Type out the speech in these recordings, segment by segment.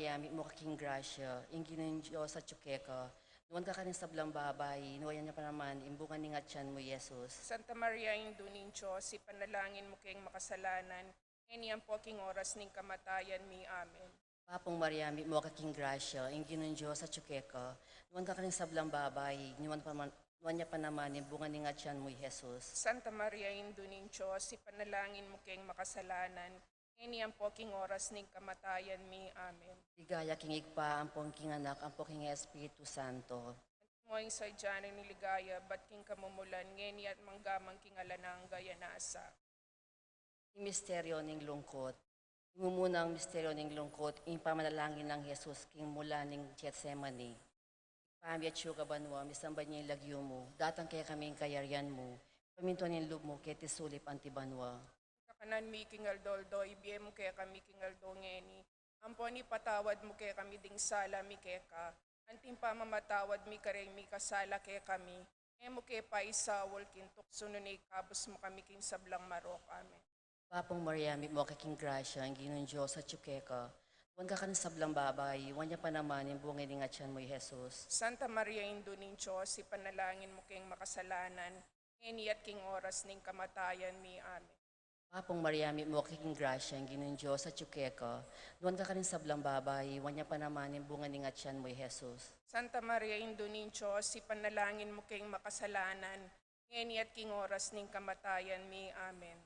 Mariami, mo kaking grasya, inginin Diyos sa tsukeka, nuwan ka kanin sa blang babay, nuwayan niya pa naman, imbungan ni ngatyan mo, Yesus. Santa Maria, Indo ninyo, si panalangin mo kayong makasalanan, ngayon po aking oras ning kamatayan mi. Amen. Papong Mariami, mo kaking grasya, inginin Diyos sa tsukeka, nuwan ka kanin sa blang babay, nuwan niya pa naman, imbungan ni ngatyan mo, Yesus. Santa Maria, Indo ninyo, si panalangin mo kayong makasalanan, ngayon po aking oras ning kamatayan mi. Amen. Ligaya kingig pa, ang pong king anak, ang pong king Espiritu Santo. Moing sa dyan ni ligaya, ba't king kamumulan, ngayon at manggamang king alanang gaya nasa. Yung misteryo ng lungkot. Imumuna ang misteryo ng lungkot, yung pamanalangin ng Jesus, king mula ng Gethsemane. Pami at syuga banwa, misamba niya yung lagyo mo, datang kaya kaming kayarian mo, paminto ng loob mo, kaya tisulip antibanwa. Kakanan mi king aldoldo, ibiye mo kaya kami king aldo ngeni. Amponi patawad mo kaya kami ding sala mi kaya ka. Anting pamamatawad mi kareng mi kasala kaya kami. Emo kaya pa isawol kintok sununay kabos mo kami king sablang marok. Amen. Papong Mariami mo kaking grasya, ang ginong Diyos sa tsukeka, huwag ka kanin sablang babay, huwag niya pa naman yung bungay ni ngatyan mo, Jesus. Santa Maria Indo ninyo, si panalangin mo kayong makasalanan, ngeni at king oras ning kamatayan mi. Amen. Papong Mariami mo kaking grasya, ang ginong Diyos sa tsukeka, huwag ka kanin sablang babay, huwag niya pa naman yung bungay ni ngatyan mo, Jesus. Santa Maria Indo ninyo, si panalangin mo kayong makasalanan, ngeni at king oras ning kamatayan mi. Amen.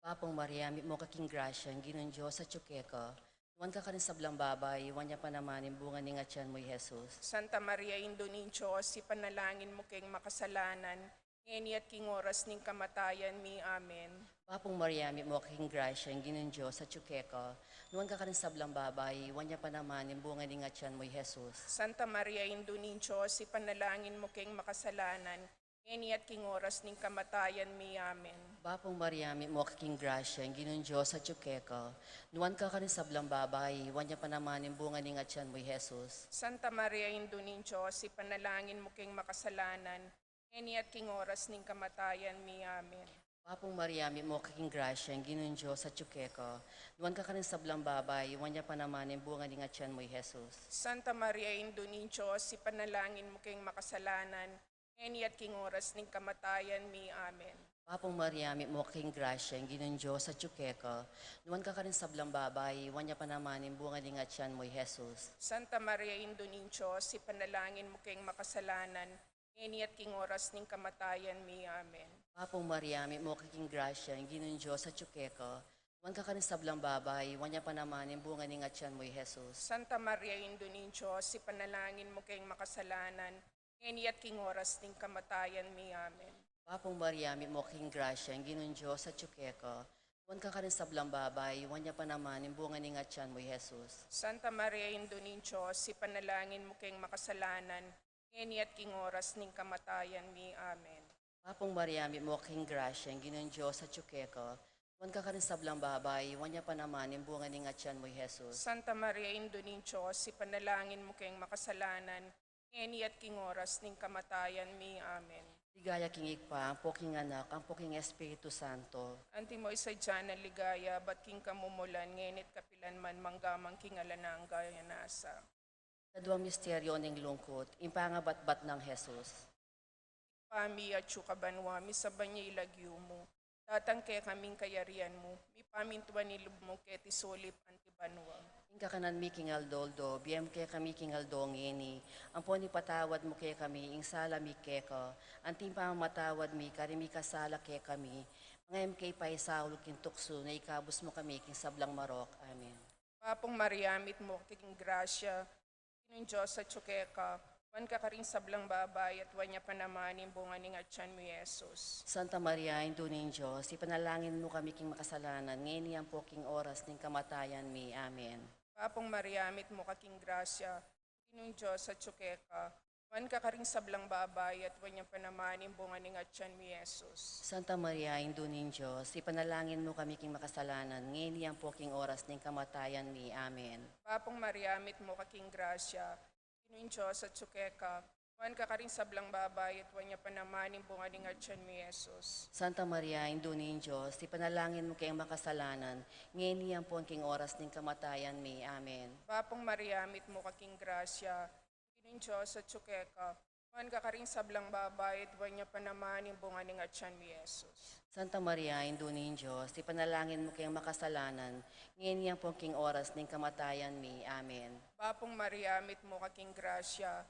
Papong Mariami mo kaking grasya, ang ginong Diyos sa tsukeka, huwag ka kanin sablang babay, huwag niya pa naman yung bungay ni ngatyan mo, Jesus. Santa Maria Indo ninyo, si panalangin mo kayong makasalanan, ngeni at king oras ning kamatayan mi. Amen. Papong Mariami mo kaking grasya, ang ginong Diyos sa tsukeka, huwag ka kanin sablang babay, huwag niya pa naman yung bungay ni ngatyan mo, Jesus. Santa Maria Indo ninyo, si panalangin mo kayong makasalanan, ngeni at king oras ning kamatayan mi. Amen. Papong Mariami mo kaking grasya, ang ginong Diyos sa tsukeka, nuwan ka kanin sablang babay, huwag niya pa naman yung bungay ni ngatyan mo, Jesus. Santa Maria Indo ninyo, si panalangin mo kayong makasalanan, ngeni at king oras ning kamatayan mi. Amen. Papong Mariami mo kaking grasya, ang ginong Diyos sa tsukeka, nuwan ka kanin sablang babay, huwag niya pa naman yung bungay ni ngatyan mo, Jesus. Santa Maria Indo ninyo, si panalangin mo kayong makasalanan, ngeni at king oras ning kamatayan mi. Amen. Papong Mariami mo kaking grasya, ang ginong Diyos sa tsukeka, nuwan ka kanin sablang babay, huwag niya pa naman yung bungay ni ngatyan mo, Jesus. Santa Maria Indo ninyo, si panalangin mo kayong makasalanan, ngeni at king oras ning kamatayan mi. Amen. Papong Mariami mo kaking grasya, ang ginong Diyos sa tsukeka, huwag ka kanin sablang babay, huwag niya pa naman yung bungay ni ngatyan mo, Jesus. Santa Maria Indo ninyo, si panalangin mo kayong makasalanan, ngeni at king oras ning kamatayan mi. Amen. Papong Mariami mo kaking grasya, ang ginong Diyos sa tsukeka, huwag ka kanin sablang babay, huwag niya pa naman yung bungay ni ngatyan mo, Jesus. Santa Maria Indo ninyo, si panalangin mo kayong makasalanan, ngeni at king oras ning kamatayan mi. Amen. Papong Mariami mo kaking grasya, ang ginong Diyos sa tsukeka, huwag ka kanin sablang babay, huwag niya pa naman yung bungay ni ngatyan mo, Jesus. Santa Maria Indo ninyo, si panalangin mo kayong makasalanan, ngeni at king oras ning kamatayan mi. Amen. Ligaya kingig pa, ang poking anak, ang poking Espiritu Santo. Anti mo isa dyan na ligaya, ba't king kamumulan, ngenit kapilan man manggamang king alanang gaya nasa. Sa duwang misteryo ng lungkot, impangabat-bat ng Jesus. Pami at syukabanwa, misaban niya ilagyo mo. Datang kaya kaming kayarian mo, mi pamintuan nilub mo kaya tisulip antibanwa. Ingka kanan mi king aldoldo, biyem kaya kami king aldong ngeni, ang poni patawad mo kaya kami, ing sala mi keka, anting pamamatawad mi, karimi kasala kaya kami, mga kay paisaul king tukso, na ikabos mo kami king sablang marok. Amen. Papong Mariamit mo kiking grasya, kinong Diyos sa tsukeka, wan ka karing sablang babay at wan niya panamanin bunga ni ngatyan mo, Yesus. Santa Maria, Indunin Diyos, ipanalangin mo kami king makasalanan, ngeni ang poking oras ning kamatayan mi. Amen. Papong Mariamit mo kaking grasya, kinong Diyos sa tsukeka, wan ka karing sablang babay at wan niya panamanin bunga ni ngatyan mo, Yesus. Santa Maria, Indunin Diyos, ipanalangin mo kami king makasalanan, ngeni ang poking oras ning kamatayan mi. Amen. Papong Mariamit mo kaking grasya, kinong Diyos sa tsukeka, Juan ka karing sablang babae, at huwag niya panamaning bunga ng atyan mo, Jesus. Santa Maria, Indunin Diyos, ipanalangin mo kayong makasalanan, ngayon niyan po ang king oras ng kamatayan may. Amen. Bapong Maria, mit mo kaking grasya, Ginoong Diyos at tsukeka, Juan ka karing sablang babae, at huwag niya panamaning bunga ng atyan mo, Jesus. Santa Maria, Indunin Diyos, ipanalangin mo kayong makasalanan, ngayon niyan po ang king oras ng kamatayan may. Amen. Bapong Maria, mit mo kaking grasya,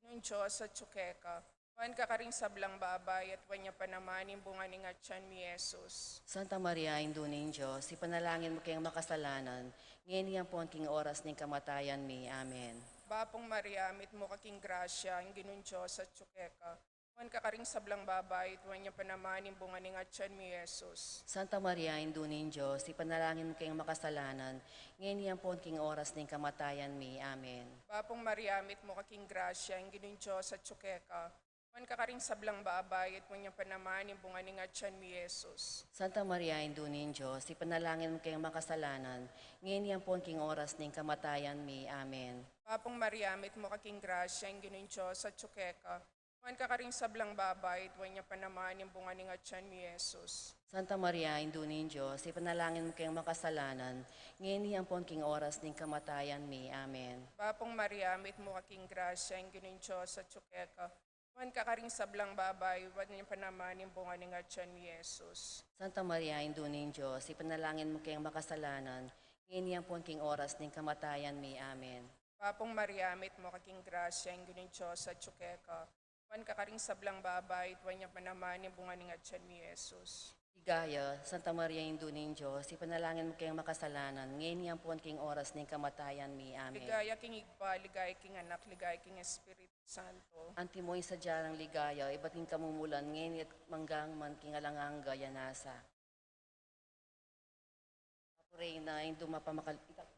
Ginoong Diyos at tsukeka, Juan ka karing sablang babae, at huwag niya panamaning bunga ng atyan mo, Jesus. Santa Maria, Indunin Diyos, ipanalangin mo kayong makasalanan, ngayon niyan po ang king oras ng kamatayan may. Amen. Bapong Maria, mit mo kaking grasya, ang Ginoong Diyos at tsukeka, Juan ka karing sablang babae, at huwag niya panamaning bunga ng atyan mo, Jesus. Santa Maria, Indunin Diyos, ipanalangin mo kayong makasalanan, ngayon niyan po ang king oras ng kamatayan may. Amen. Bapong Maria, mit mo kaking grasya, ang Ginoong Diyos at tsukeka, Juan ka karing sablang babae, at huwag niya panamaning bunga ng atyan mo, Jesus. Santa Maria, Indunin Diyos, ipanalangin mo kayong makasalanan, ngayon niyan po ang king oras ng kamatayan may. Amen. Bapong Maria, mit mo kaking grasya, ang Ginoong Diyos at tsukeka, Juan ka karing sablang babae, at huwag niya panamaning bunga ng atyan mo, Jesus. Santa Maria, Indunin Diyos, ipanalangin mo kayong makasalanan, ngayon niyan po ang king oras ng kamatayan may. Amen. Bapong Maria, mit mo kaking grasya, ang Ginoong Diyos at tsukeka, Juan ka karing sablang babae, huwag niya panamaning bunga ng atyan mo, Jesus. Santa Maria, Indunin Diyos, ipanalangin mo kayong makasalanan, ngayon niyan po ang king oras ng kamatayan may. Amen. Bapong Maria, mit mo kaking grasya, ang Ginoong Diyos at tsukeka, Juan ka karing sablang babae, at huwag niya panamaning bunga ng atyan mo, Jesus. Ligaya, Santa Maria, Indunin Diyos, ipanalangin mo kayong makasalanan, ngayon niyan po ang king oras ng kamatayan may. Amen. Ligaya king igpa, ligaya king anak, ligaya king Espiritu Santo. Antimoy sa diyarang ligaya, ibating kamumulan, ngayon at manggang man kingalanganga yanasa. Pray na, yung dumapamakalipitak.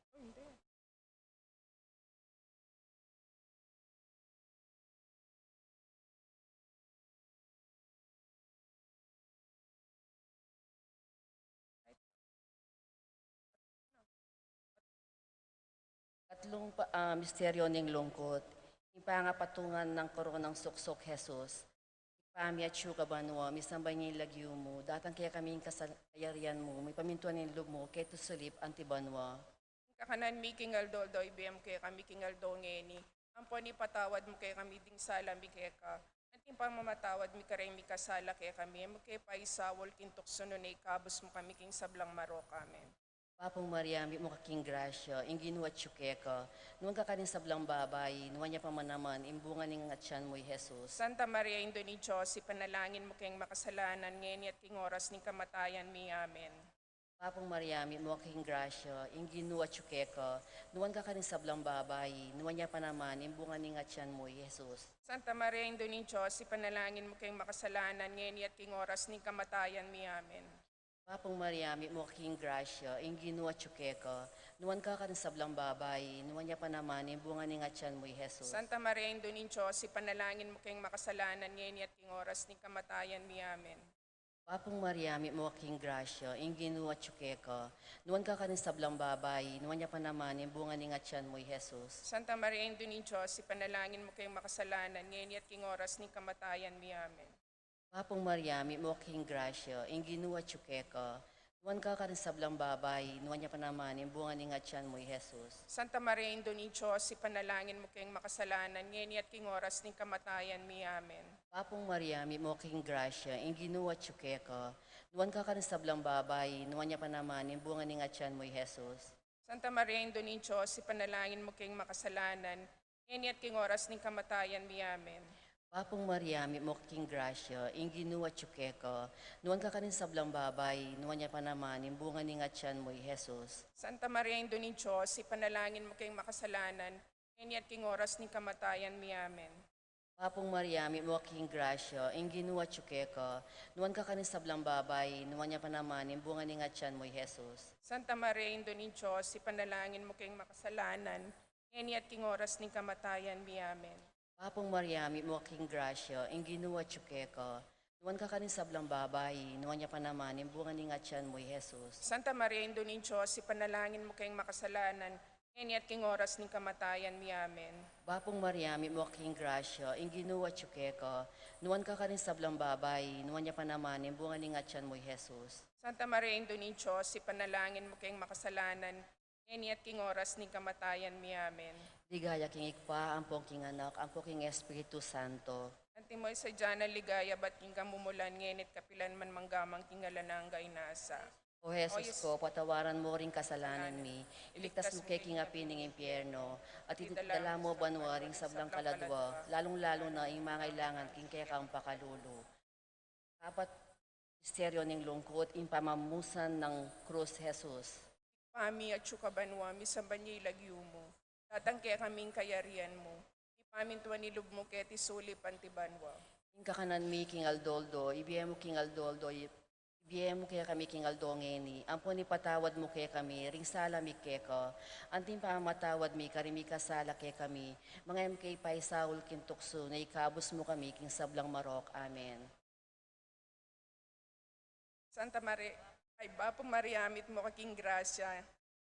Tatlong misteryo ng lungkot. Ipangapatungan ng koronang suksok Jesus. Ipamya tiyuka banwa, misambay niya yung lagyo mo. Datang kaya kaming kasayarian mo, may pamintuan ng loob mo, keto sulip antibanwa. Kakanan mi king aldoldo, ibiyam kaya kami king aldo ngeni. Ampon ni patawad mo kaya kami ding sala mi kaya ka. Anting pang mamatawad mi karay mi kasala kaya kami. Mo kaya paisawol kintok sununay kabus mo kami king sablang maro kami. Papong Maria, mi mo kaking grasya, inginu at tsukeka, nuwan ka kanin sablang babay, nuwan niya pamanaman, imbunga ng atyan mo'y Jesus. Santa Maria, Indo ni Diyos, ipanalangin mo kayong makasalanan ngayon at king oras ng kamatayan mi. Amen. Papong Maria, mi mo kaking grasya, inginu at tsukeka, nuwan ka kanin sablang babay, nuwan niya panaman, imbunga ng atyan mo'y Jesus. Santa Maria, Indo ni Diyos, ipanalangin mo kayong makasalanan ngayon at king oras ng kamatayan mi. Amen. Papong Maria, mi mo kaking grasya, inginu at tsukeka, nuwan ka kanin sablang babay, nuwan niya panaman, imbunga ng atyan mo'y Jesus. Santa Maria, Indo ni Diyos, ipanalangin mo kayong makasalanan ngayon at king oras ng kamatayan mi. Amen. Papong Maria, mi mo kaking grasya, inginu at tsukeka, nuwan ka kanin sablang babay, nuwan niya panaman, imbunga ng atyan mo'y Jesus. Santa Maria, Indo ni Diyos, ipanalangin mo kayong makasalanan ngayon at king oras ng kamatayan mi. Amen. Papong Maria, mi mo kaking grasya, inginu at tsukeka, nuwan ka kanin sablang babay, nuwan niya panaman, imbunga ng atyan mo'y Jesus. Santa Maria, Indo ni Diyos, ipanalangin mo kayong makasalanan ngayon at king oras ng kamatayan mi. Amen. Papong Maria, mi mo kaking grasya, inginu at tsukeka, nuwan ka kanin sablang babay, nuwan niya panaman, imbunga ng atyan mo'y Jesus. Santa Maria, Indo ni Diyos, ipanalangin mo kayong makasalanan ngayon at king oras ng kamatayan mi. Amen. Papong Maria, mi mo kaking grasya, inginu at tsukeka, nuwan ka kanin sablang babay, nuwan niya panaman, imbunga ng atyan mo'y Jesus. Santa Maria, Indo ni Diyos, ipanalangin mo kayong makasalanan ngayon at king oras ng kamatayan mi. Amen. Papong Maria, mi mo kaking grasya, inginu at tsukeka, nuwan ka kanin sablang babay, nuwan niya panaman, imbunga ng atyan mo'y Jesus. Santa Maria, Indo ni Diyos, ipanalangin mo kayong makasalanan ngayon at king oras ng kamatayan mi. Amen. Papong Maria, mi mo kaking grasya, inginu at tsukeka, nuwan ka kanin sablang babay, nuwan niya panaman, imbunga ng atyan mo'y Jesus. Santa Maria, Indo ni Diyos, ipanalangin mo kayong makasalanan ngeni at king oras ning kamatayan mi. Amen. Bapong Maria, mi mo king grasya, ing ginuwa tsukeka, nuwan ka rin sablang babay, nuwan niya pa naman, bunga ni nga tiyan mo, Jesus. Santa Maria Indo Niños, ipanalangin mo kayong makasalanan, ngeni at king oras ning kamatayan mi. Amen. Ligaya king ikpa, ampong king anak, ampong king Espiritu Santo. Antimoy sa dyan ligaya, ba't king kamumulan, ngenit kapilan man manggamang king alananga inasa. O Jesus ko, patawaran mo ring kasalanan mi, iligtas mo kay king apining impyerno, at itidala mo banwaring sablang kaladwa, lalong-lalo na ing mangailangan king kaya kang pakalulu. Apat misteryo ng lungkot, ing pamamusan ng krus, Jesus. Pami at syukabanwa, misamban niya ilagyo mo. Tatangke kaming kayarian mo. Ipamin tuwan nilub mo kaya tisulip antibanwa. Ing kakanan mi king Aldoldo, ibiye mo king Aldoldo, ibiye mo kaya kami king Aldongeni, ampon ipatawad mo kaya kami, ring sala mi keka, anting pamatawad mi, karimi kasala kaya kami, mga MK pay Saul king tukso, na ikabos mo kami king sablang marok. Amen. Santa Maria, ay Bapong Mariamit mo kaking grasya,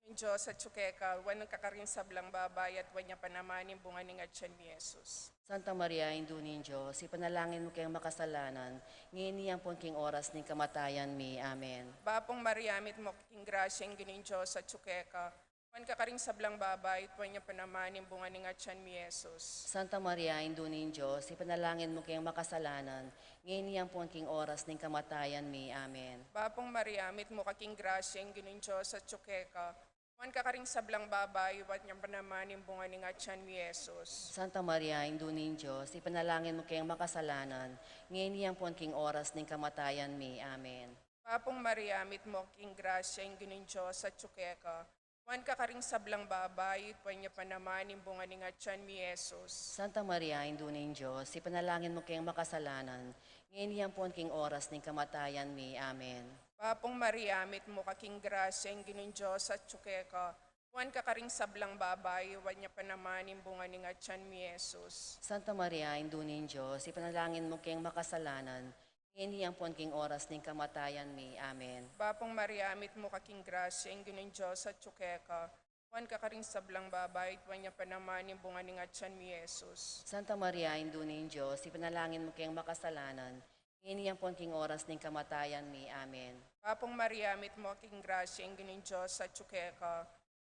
yung Diyos at tsukeka, wanang kakarin sablang babay at wanya panamanin bunga ni Ngatsan ni Jesus. Santa Maria, Indunin Diyos, ipanalangin mo kayong makasalanan, ngayon pon king oras ng kamatayan mi. Amen. Bapong Mariamit mo kaking grasya, yung ginin Diyos at tsukeka, wan kakaring sablang babay at wanya panamanin bunga ni Ngatsan ni Jesus. Santa Maria, Indunin Diyos, ipanalangin mo kayong makasalanan, ngayon pon king oras ng kamatayan mi. Amen. Bapong Mariamit mo kaking grasya, yung ginin Diyos at tsukeka, wan kakaring sablang babay, wat niyang panamanin bunga ni Ngatsan ni Jesus. Santa Maria, Indunin Diyos, ipanalangin mo kayong makasalanan, ngayon pon king oras ng kamatayan mi. Amen. Bapong Mariamit mo kaking grasya, yung ginin Diyos at tsukeka, wan kakaring sablang babay, at wanya panamanin bunga ni Ngatsan ni Jesus. Santa Maria, Indunin Diyos, ipanalangin mo kayong makasalanan, ngayon pon king oras ng kamatayan mi. Amen. Bapong Mariamit mo kaking grasya, yung ginin Diyos at tsukeka, wan kakaring sablang babay, wan niya panamanin bunga ni Ngatsan ni Jesus. Santa Maria, Indunin Diyos, ipanalangin mo kayong makasalanan, ngayon pon king oras ng kamatayan mi. Amen. Bapong Mariamit mo kaking grasya, yung ginin Diyos at tsukeka, wan kakaring sablang babay, wan niya panamanin bunga ni Ngatsan ni Jesus. Santa Maria, Indunin Diyos, ipanalangin mo kayong makasalanan, ngayon pon king oras ng kamatayan mi. Amen. Bapong Mariamit mo kaking grasya, yung ginin Diyos at tsukeka,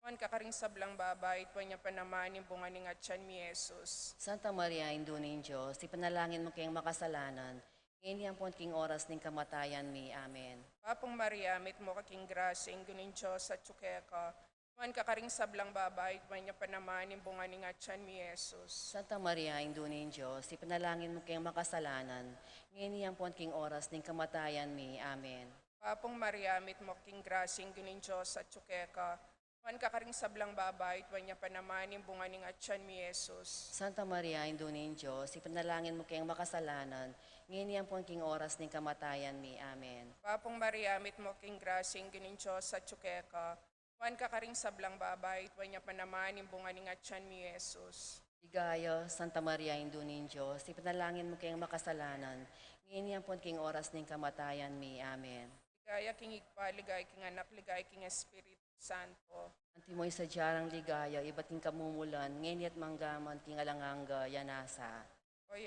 wan kakaring sablang babay, wan niya panamanin bunga ni Ngatsan ni Jesus. Santa Maria, Indunin Diyos, ipanalangin mo kayong makasalanan, ngayon pon king oras ng kamatayan mi. Amen. Bapong Mariamit mo kaking grasya, yung ginin Diyos at tsukeka, wan kakaring sablang babay, wan niya panamanin bunga ni Ngatsan ni Jesus. Santa Maria, Indunin Diyos, ipanalangin mo kayong makasalanan, ngayon pon king oras ng kamatayan mi. Amen. Bapong Mariamit mo kaking grasya, yung ginin Diyos at tsukeka, wan kakaring sablang babay, wan niya panamanin bunga ni Ngatsan ni Jesus. Santa Maria, Indunin Diyos, ipanalangin mo kayong makasalanan, ngayon pon king oras ng kamatayan mi. Amen. Bapong Mariamit mo kaking grasya, yung ginin Diyos at tsukeka, wan kakaring sablang babay, wan niya panamanin bunga ni Ngatsan ni Jesus. Ligaya, Santa Maria, Indunin Diyos, ipanalangin mo kayong makasalanan, ngayon pon king oras ng kamatayan mi. Amen. Ligaya king igpa, ligaya king anak, ligaya king Espiritu Santo. Antimoy sa diyarang ligaya, iba't king kamumulan, ngayon at manggaman king alanganga, yanasa.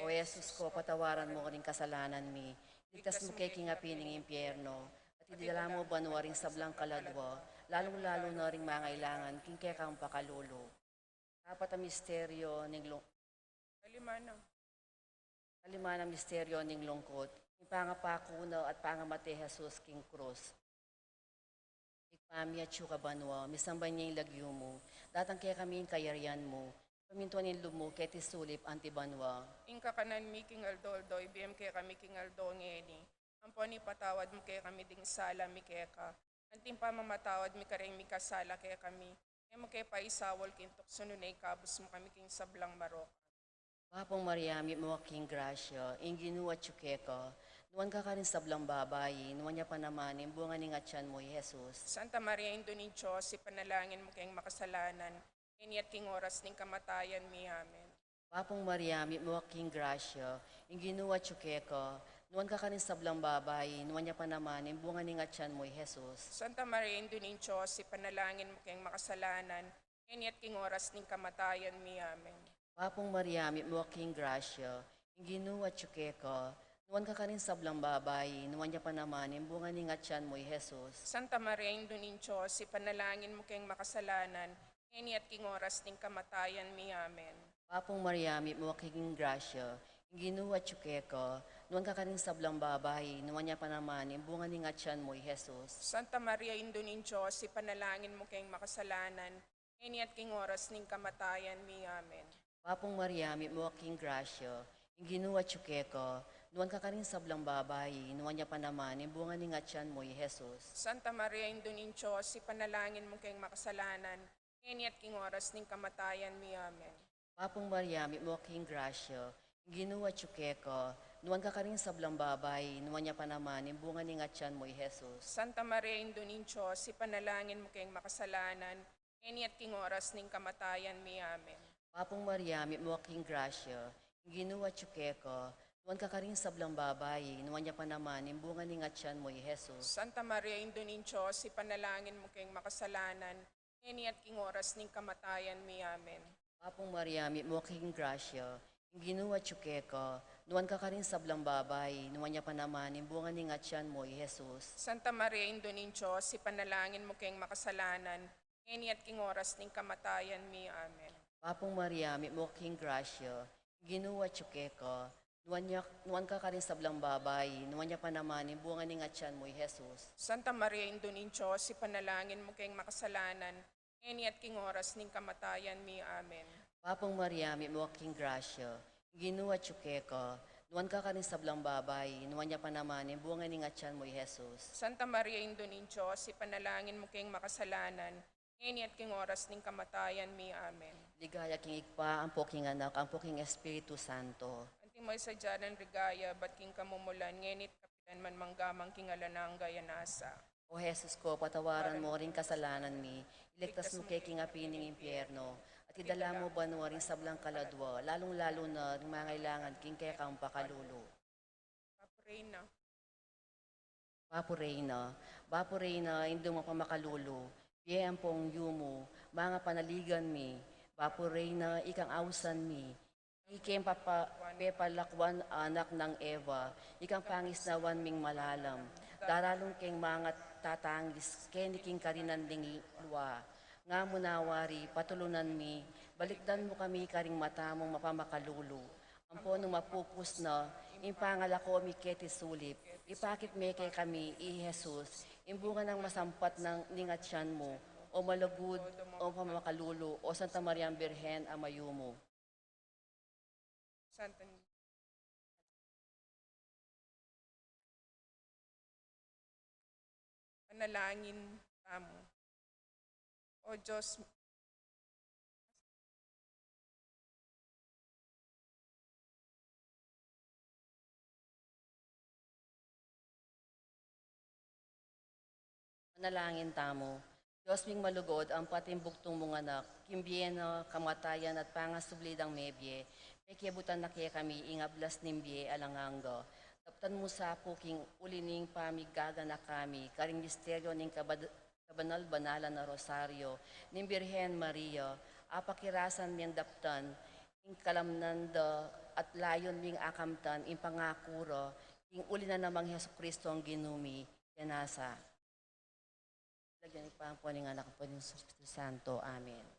O Jesus ko, patawaran mo ring kasalanan mi, ligtas mo kay king apining impyerno, at idala mo banwaring sablang kaladwa, lalong-lalo na ring mangailangan, king kaya kang pakalulu. Apat ang misteryo ng kalima na misteryo ng lungkot, yung pangapakuna at pangamate Jesus king krus. Ikpami at syukabanwa, misambay niya yung lagyo mo, datang kaya kami yung kayarian mo, pamintuan yung lumo, kaya tisulip antibanwa. Ingka kanan mi king Aldoldo, ibiyem kaya kami king Aldongeni. Amponi patawad mo kaya kami ding sala mi kaya ka. Anting pamamatawad mi kareng mi kasala kaya kami. Kaya mo kaya paisawol king tukso nun ay kabos mo kami king sablang marok. Bapong Maria, mi mo king grasya, ing ginuwa tsukeka, nuwan ka rin sablang babay, nuwan niya pa naman, yung bunga ni ngatyan mo, Jesus. Santa Maria Indo ni Diyos, ipanalangin mo kayong makasalanan, iniyat king oras ning kamatayan mi. Amen. Bapong Maria, mi mo king grasya, ing ginuwa tsukeka, nuwan ka rin sablang babay, nuwan niya pa naman, yung bunga ni ngatyan mo, Jesus. Santa Maria Indo ni Diyos, ipanalangin mo kayong makasalanan, ngeni at king oras ning kamatayan mi. Amen. Papong Maria, mi mo king grasya, inginu at chukeko, nuwan ka kanin sablang babay, nuwan niya pa naman, imbunga ni nga tiyan mo'y Jesus. Santa Maria, Indon Diyos, ipanalangin mo kayong makasalanan, ngeni at king oras ning kamatayan mi. Amen. Papong Maria, mi mo king grasya, inginu at chukeko, nuwan ka kanin sablang babay, nuwan niya pa naman, imbunga ni nga tiyan mo'y Jesus. Santa Maria, Indon Diyos, ipanalangin mo kayong makasalanan, ngeni at king oras ning kamatayan mi. Amen. Papong Maria, mi mo king grasya, inginu at chukeko, nuwan ka kanin sablang babay, nuwan niya pa naman, imbunga ni nga tiyan mo'y Jesus. Santa Maria, Indon Diyos, ipanalangin mo kayong makasalanan, ngeni at king oras ning kamatayan mi. Amen. Papong Maria, mi mo king grasya, inginu at chukeko, nuwan ka kanin sablang babay, nuwan niya pa naman, imbunga ni nga tiyan mo'y Jesus. Santa Maria, Indon Diyos, ipanalangin mo kayong makasalanan, ngeni at king oras ning kamatayan mi. Amen. Papong Maria, mi mo king grasya, inginu at chukeko, nuwan ka kanin sablang babay, nuwan niya pa naman, imbunga ni nga tiyan mo'y Jesus. Santa Maria, Indon Diyos, ipanalangin mo kayong makasalanan, ngeni at king oras ning kamatayan mi. Amen. Papong Maria, mi mo king grasya, inginu at chukeko, nuwan ka kanin sablang babay, nuwan niya pa naman, imbunga ni nga tiyan mo'y Jesus. Santa Maria, Indon Diyos, ipanalangin mo kayong makasalanan, ngeni at king oras ning kamatayan mi. Amen. Papong Maria, mi mo king grasya, inginu at chukeko, nuwan ka kanin sablang babay, nuwan niya pa naman, imbunga ni nga tiyan mo'y Jesus. Santa Maria, Indon Diyos, ipanalangin mo kayong makasalanan, ngeni at king oras ning kamatayan mi. Amen. Papong Maria, mi mo king grasya, inginu at chukeko, nuwan ka kanin sablang babay, nuwan niya pa naman, imbunga ni nga tiyan mo'y Jesus. Santa Maria, Indon Diyos, ipanalangin mo kayong makasalanan, ngeni at king oras ning kamatayan mi. Amen. Ligaya king ikpa, ang poking anak, ang poking Espiritu Santo. Anting may sadyanan rigaya, ba't king kamumulan, ngenit kapitan man manggamang king alanang gaya nasa. O Jesus ko, patawaran mo rin kasalanan mi, iligtas mo kay king apining impyerno, at idala mo ba rin sablang kaladwa, lalong-lalo na mangailangan king kaya kang pakalulu. Papray na. Bapo Reyna, hindi mo pa makalulu, biye ang pong yumo, mga panaligan mi, Bapo Reyna, ikang ausan mi, ikem pepalakwan anak ng Eva, ikang pangisnawan ming malalam, daralong keng mga tatangis, keniking karinanding luwa, nga munawari, patulunan mi, balikdan mo kami karing mata mong mapamakalulu, ampo nung mapupus na, impangalako mi keti sulip, ipakit me kay kami, i Jesus, imbunga ng masampat ng ningatsyan mo, o malagud, o pamakalulu, o Santa Maria Birhen, amayumo. Santa Panalangin tamo. O Diyos, Manalangin tamo. Diyos ming malugod ang patimbuktong mong anak, kimbiyeno, kamatayan at pangasublidang mebye, may kiabutan na kaya kami ingablas nimbye alanganggo. Taptan mo sa puking ulining pamigaga na kami, karing misteryo ning kabanal-banalan na rosaryo, ning Birhen Maria, apakirasan miyang daptan, ing kalamnanda at layon ming akamtan, ing pangakuro, ing uli na namang Heso Kristo ang ginumi, yanasa. Lagyan pa ang po ng anak po ng Espiritu Santo. Amen.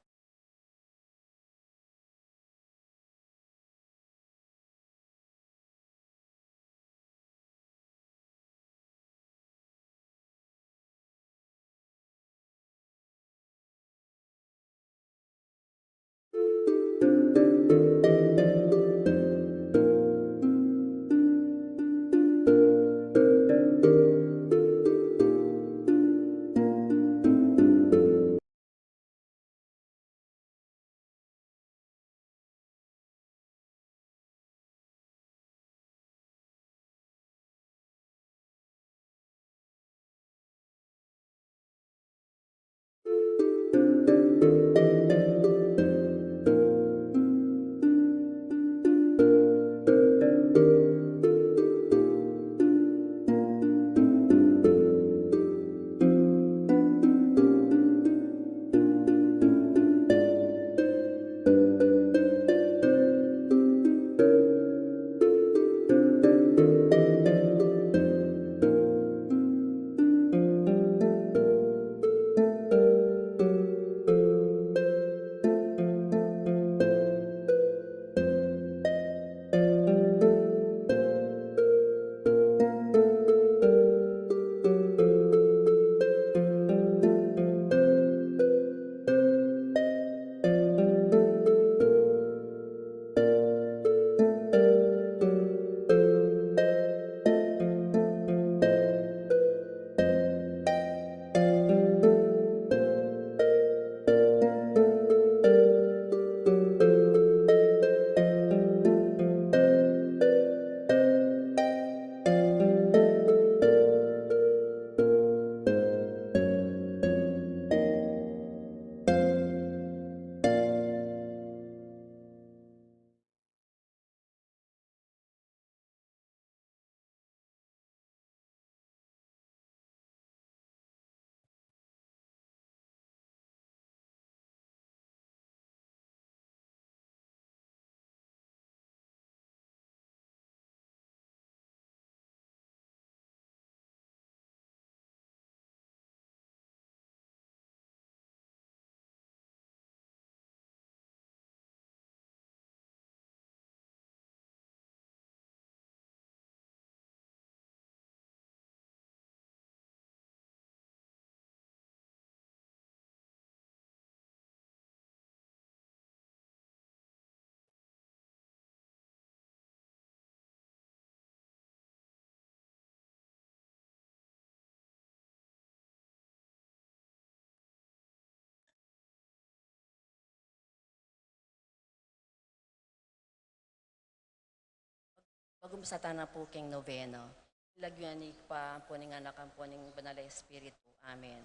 Pag-umusata na po king noveno. Ilagyan ni pa po ning anak ang po ning banal na espiritu. Amen.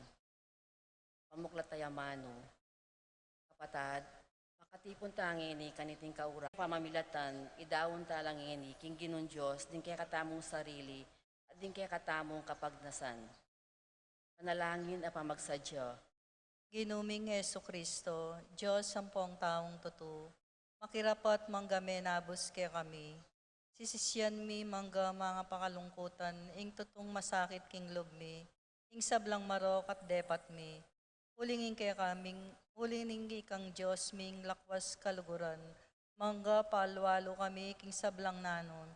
Pamuklat tayo mano. Kapatad, makatipon tangi ni kaniting kaura. Pamamilatan, idawon talang ini, king ginon Diyos, din kaya katamong sarili, at din kaya katamong kapagnasan. Panalangin at pamagsadya. Ginuming Heso Kristo, Diyos sampung taong tutu, makirapat manggame nabos kaya kami. Sisisyan mi mangga mga pakalungkutan, ing tutong masakit king lob mi, ing sablang marok at depat mi. Ulingin kaya kaming, ulingin kang Diyos ming lakwas kaluguran, mangga palwalo kami king sablang nanon.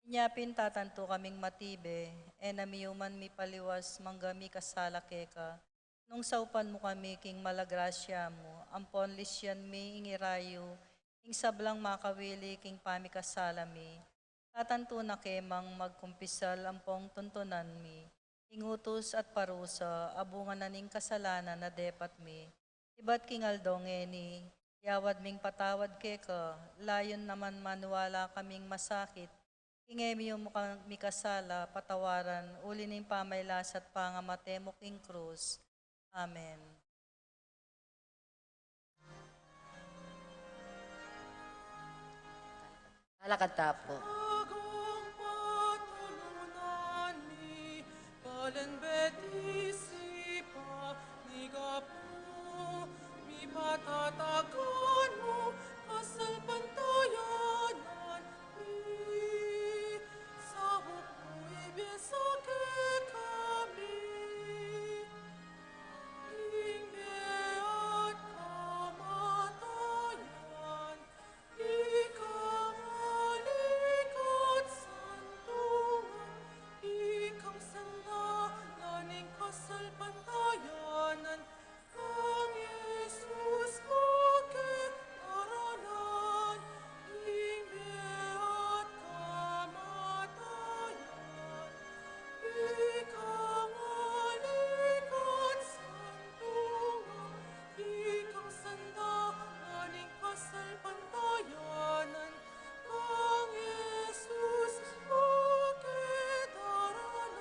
Inyapin tatanto kaming matibe, namiyuman mi paliwas mangga mi kasala keka. Nung saupan mo kami king malagrasya mo, ampon lisyan mi ingirayo, ing sablang makawili king pamikasala mi. Tatanto na kemang magkumpisal ampong tuntunan mi, ingutos at parusa, abungan na ning kasalanan na depat mi. Ibat king aldongeni, yawad ming patawad keka, layon naman manuwala kaming masakit, ingemiyo mo kami kasala, patawaran, uli ning pamaylas at pangamate mo king krus. Amen. Alakad tapo. Agong patulunan ni Kalen betisipa ni Gapo mi patatagan mo asal pantayanan ni sahok mo ibisake kami ingbeat kamatayan ikang alikot santungan ikang sandalaning kasalpantayanan kang Jesus bakit aralan ingbeat kamatayan ikang alikot santungan ikang sandalaning kasalpantayanan kang Jesus bakit aralan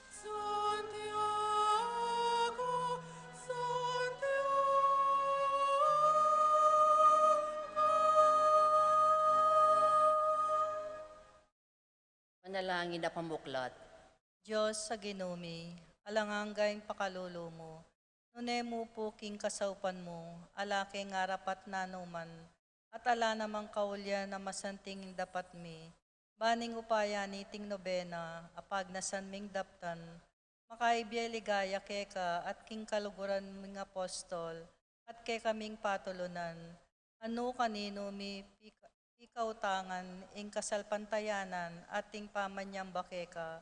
Santiago, Panalangin na pamuklat. Diyos sa ginumi, alanganggay pakalulo mo, nune mo po king kasaupan mo, alake nga rapat nanuman, at ala namang kaulya na masanting dapat mi, baning upaya ni ting nobena, apag nasan ming daptan, makaibya ligaya keka at king kaluguran ming apostol, at ke kaming patulunan, ano kanino mi pikautangan ing kasalpantayanan at ting pamanyamba keka,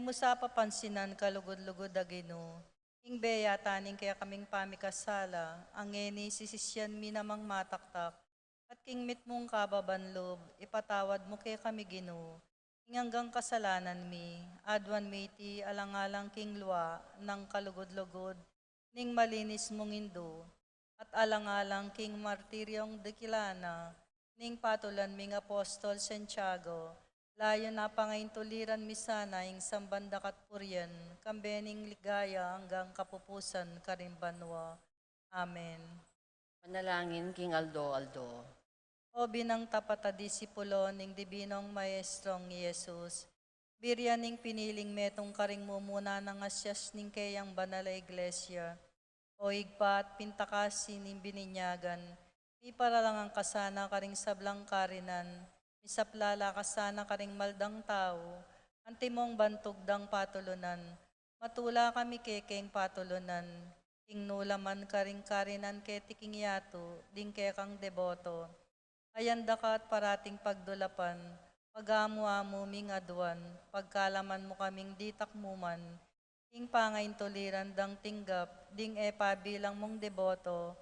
musa papansinan kalugod-lugod agino, ing beya taning kaya kaming pamikasala, ang eni sisisyan mi namang mataktak, at king mit mong kababanlob, ipatawad mo kaya kami gino, ing hanggang kasalanan mi, adwan mi ti alang-alang king luwa, ng kalugod-lugod, ning malinis mong indo, at alang-alang king martiryong dekilana, ning patulan ming apostol Santiago, layo na pangaintuliran mi sana ing sambanda katpuryan, kambening ligaya hanggang kapupusan karimbanwa. Amen. Panalangin king Aldo. O binang tapat a disipulo ning dibinong maestrong ni Jesus, biryan ning piniling metong karing mumuna ng asyas ning kayang banal na iglesia, o igpa at pintakasi ning bininyagan, mi paralangang kasana karing sablang karinan, misaplala kasana karing maldang tao, antimong bantugdang patulunan, matula kami kekeng patulunan, king nulaman karing karinan ketiking yato, ding kekang deboto, ayanda ka at parating pagdulapan, pag-amu-amu ming aduan, pagkalaman mo kaming ditakmuman, ing pangain tuliran dang tinggap, ding bilang mong deboto,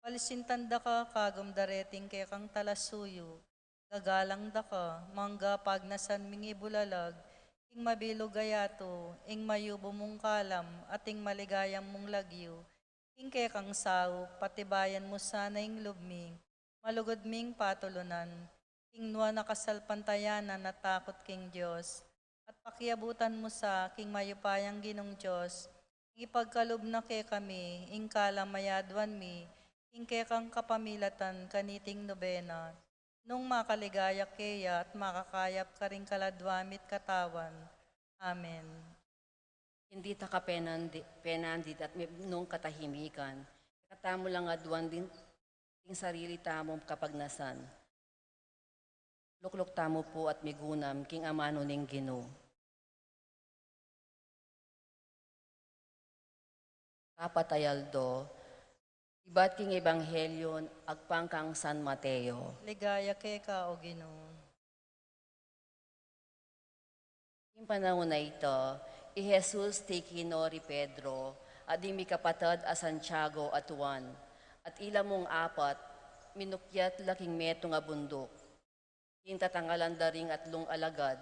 palisintanda ka kagum dareting kay kang talasuyo, gagalang da ka, mangga pagnasan mingi bulalag, ing mabilog gayato, ing mayubo mong kalam, at ing maligayang mong lagyo, ing kay kang sao, patibayan mo sana ing lubmi, malugod ming patulunan, king nuwa nakasalpantayanan na takot king Diyos, at pakiabutan mo sa king mayupayang ginong Diyos, ipagkalob na ke kami, ing kalamayadwan mi, ing kekang kapamilatan kaniting nobena, nung makaligaya keya at makakayap ka rin kaladwamit katawan. Amen. Hindi ta ka penandit at nung katahimikan. Katamo lang adwan din ting sarili tamong kapagnasan. Luklok tamo po at migunam king amano ning Ginoo. Kapatayaldo, iba't king ebanghelyon agpangkang San Mateo. Ligaya ke ka o Ginoo. Yung panahon na ito, Jesus ti kinori Pedro, at di mi kapatad a Santiago at Juan, at ila mong apat, minukyat laking meto nga bundok. Yung tatangalan daring atlong alagad,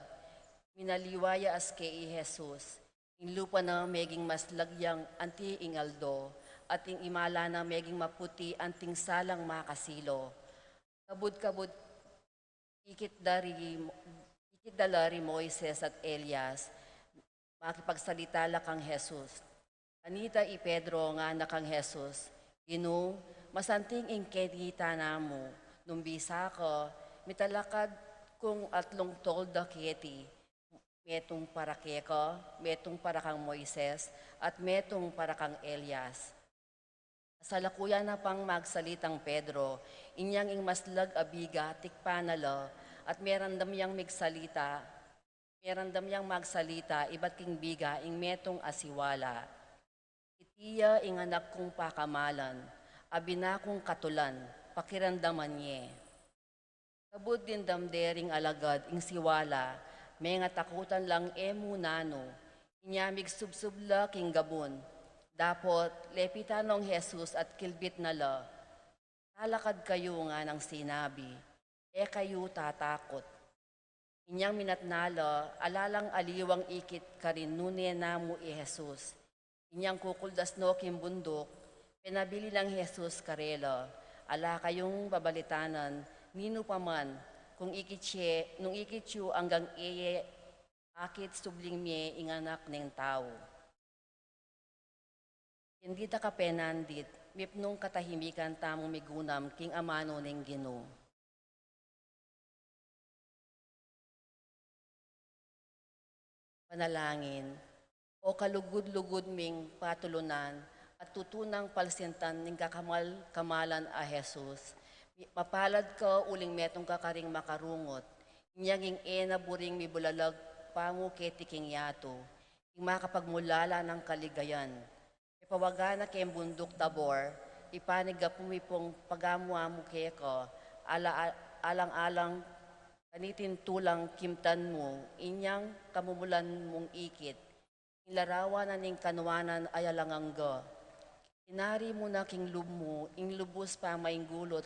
minaliwaya as kay Jesus, yung lupa na meging mas lagyang anti ingaldo, at yung imala na meging maputi anting salang makasilo. Kabud-kabud, ikit dalari Moises at Elias, makipagsalita la kang Jesus. Anita i Pedro nga na kang Jesus, Ginoo, masanting ingkedita namo, nung bisa ko, mitalakad kung atlong tolda keti, metong para keko, metong para kang Moises, at metong para kang Elias. Sa lakuya na pang magsalitang Pedro, inyang ing maslag abiga, tikpanalo, at merandam yang magsalita, iba't king biga, ing metong asiwala. Itiya ing anak kong pakamalan, abina kong katulan, pakirandaman niye. Kabud din damdering alagad, ing siwala, may nga takutan lang emunano, inyamig subsubla king gabon. Dapot, lepitan ng Jesus at kilbit na la, talakad kayo nga ng sinabi, kayo tatakot. Inyang minatnala, alalang aliwang ikit karinune namo i Jesus. Inyang kukuldas no kim bundok, pinabili lang Jesus karela, ala kayong babalitanan, nino paman, kung nung ikityu hanggang akit subling miye inganak ng tao. Hindi ta kapenandit, mipnong katahimikan tamong migunam king amano ng Ginoo. Panalangin, o kalugod-lugod ming patulunan at tutunang palsintan ning kamalan a Jesus. Mapalad ka uling metong kakaring makarungot, inyaging buring mibulalag pamu ketiking yato, ing makapagmulala ng kaligayan. Ipawaga na kem bundok tabor, ipaniga pumipong pagamuamu keko, alang-alang kanitin tulang kimtan mo, inyang kamumulan mong ikit, ilarawan na ning kanwanan ayalangangga. Inari mo na king lubmo, ing lubos pa maing gulot,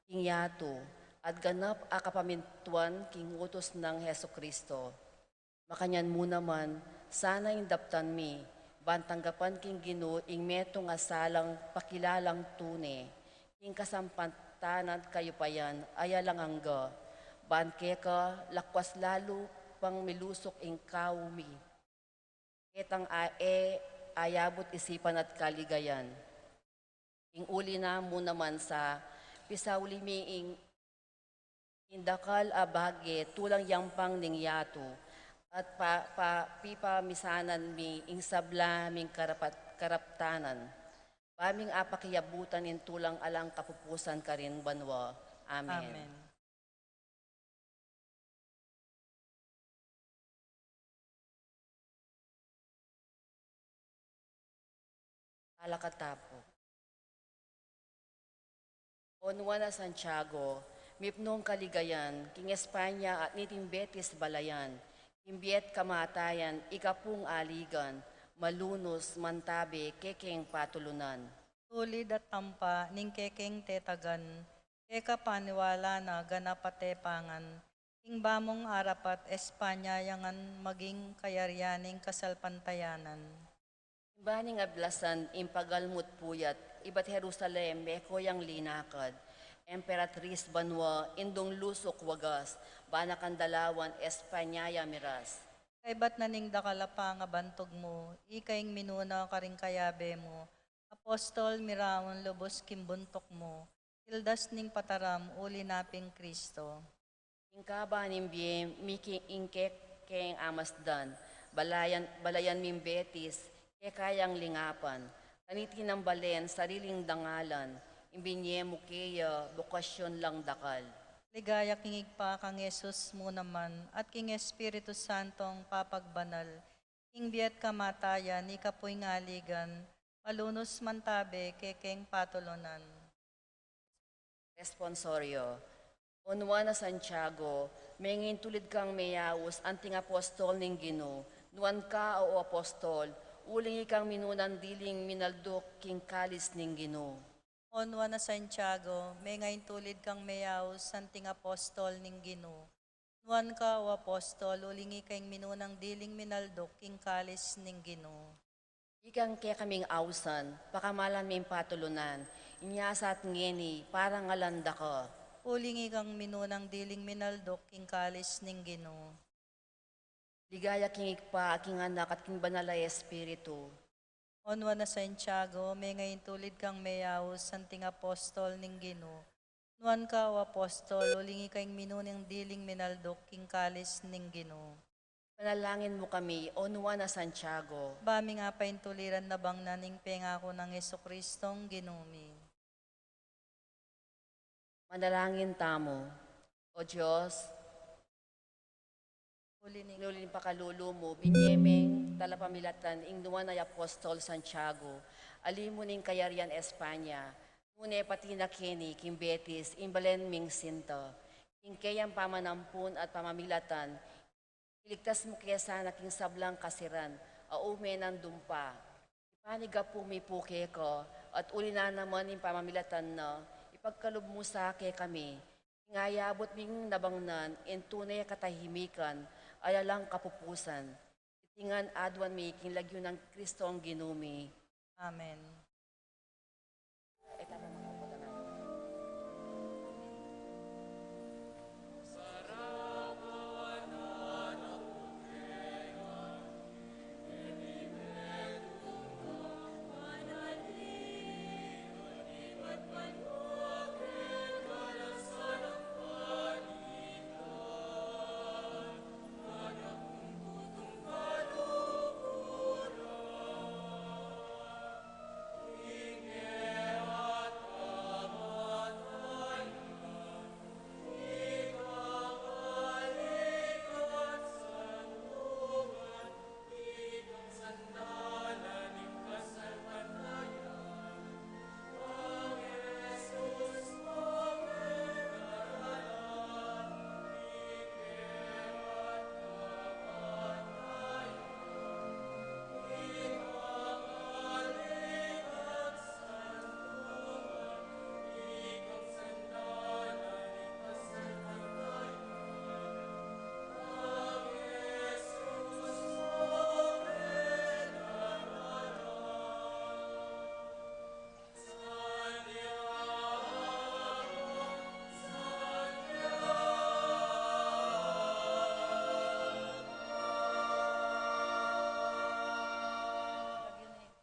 king yato, at ganap akapamintuan king utos ng Heso Kristo. Makanyan mo naman, sana indaptan mi, bantanggapan king Ginoo ing metong asalang pakilalang tune, king kasampantanan kayo pa yan, ayalangangga. Banke ka, lakwas lalo, pang milusok ing kaumi. Ketang ayabot isipan at kaligayan. Ing uli na mo naman sa pisauli mi ing indakal abage tulang yampang ning yato at pipa misanan mi ing sabla ming karaptanan. Paming apakiyabutan in tulang alang kapupusan ka rin banwa. Amen. Amen. Alakatapo. Onwa na Santiago, mipnong kaligayan, king Espanya at niting Betis balayan, imbiet kamatayan, ikapung aligan, malunos, mantabe, kekeng patulunan. Tulid at tampa, ning kekeng tetagan, keka paniwala na ganapatepangan, ing bamong arapat Espanya yangan maging kayaryaning kasalpantayanan. Baning ablasan, impagalmut puyat, iba't Jerusalem, beko yang linakad, Emperatriz Banwa, Indong Lusok Wagas, Banakandalawan, Espanyaya Miras. Kay ba't naning dakalapa nga bantog mo, ikaing minuna ka rin kayabe mo, Apostol Miraon lubos kimbuntok mo, hildas ning pataram uli naping Kristo. Ingkaba nimbie, miking ingkek keng amasdan, balayan mimbetis, ke kayang lingapan, kaniti ng balen, sariling dangalan, imbinye mukeya, bukasyon lang dakal. Ligaya kingig pa kang Yesus mo naman, at king Espiritu Santong papagbanal, king biat kamatayan, ni kapoy ngaligan, malunos mantabe, kekeng patolonan. Responsorio. Unwa na Santiago, mengin tulid kang mayawos, anting apostol ning Gino, nuan ka o apostol, uling ikang minunan diling minaldok king kalis ning Gino. Onwa na Santiago, may ngayon tulid kang mayaw, santing apostol ning Gino. Nuan ka o apostol, ulingi kayong minunang diling minaldok, king kalis ning Gino. Ikang kaya kaming awsan, pakamalan may patulunan, inyasat ngeni, parang alanda ka. Ulingi kang minunang diling minaldok, king kalis ning Gino. Ligaya kingik pa, aking anak at king banalay espiritu. Onwa na Santiago, may ngayon tulid kang mayaw, santing apostol ning Gino. Nuan ka o apostol, ulingi kayong minunang diling minaldok, king kalis ning Gino. Panalangin mo kami, Onwa na Santiago. Bami nga pa tuliran na bang naning pengako ng Yeso Kristong ginumi. Manalangin tamo. O Diyos, Ulining nulin pakalulu mo, binyemeng talapamilatan, ing nuwan ay Apostol Santiago, alimuning kayarian Espanya, mune pati na kini, king Betis, imbalen ming sinta, king kayang pamanampun at pamamilatan, iligtas mo kaya sana king sablang kasiran, aume ng dumpa, ipaniga pumipuke ko, at uli na naman yung pamamilatan na, ipagkalob mo sa ake kami, ngayabot ming nabangnan, in tunay katahimikan, ayalang kapupusan. Itingan adwan mi king lagyo ng Kristo ang ginumi. Amen. Ay, tama mga kapatid namin.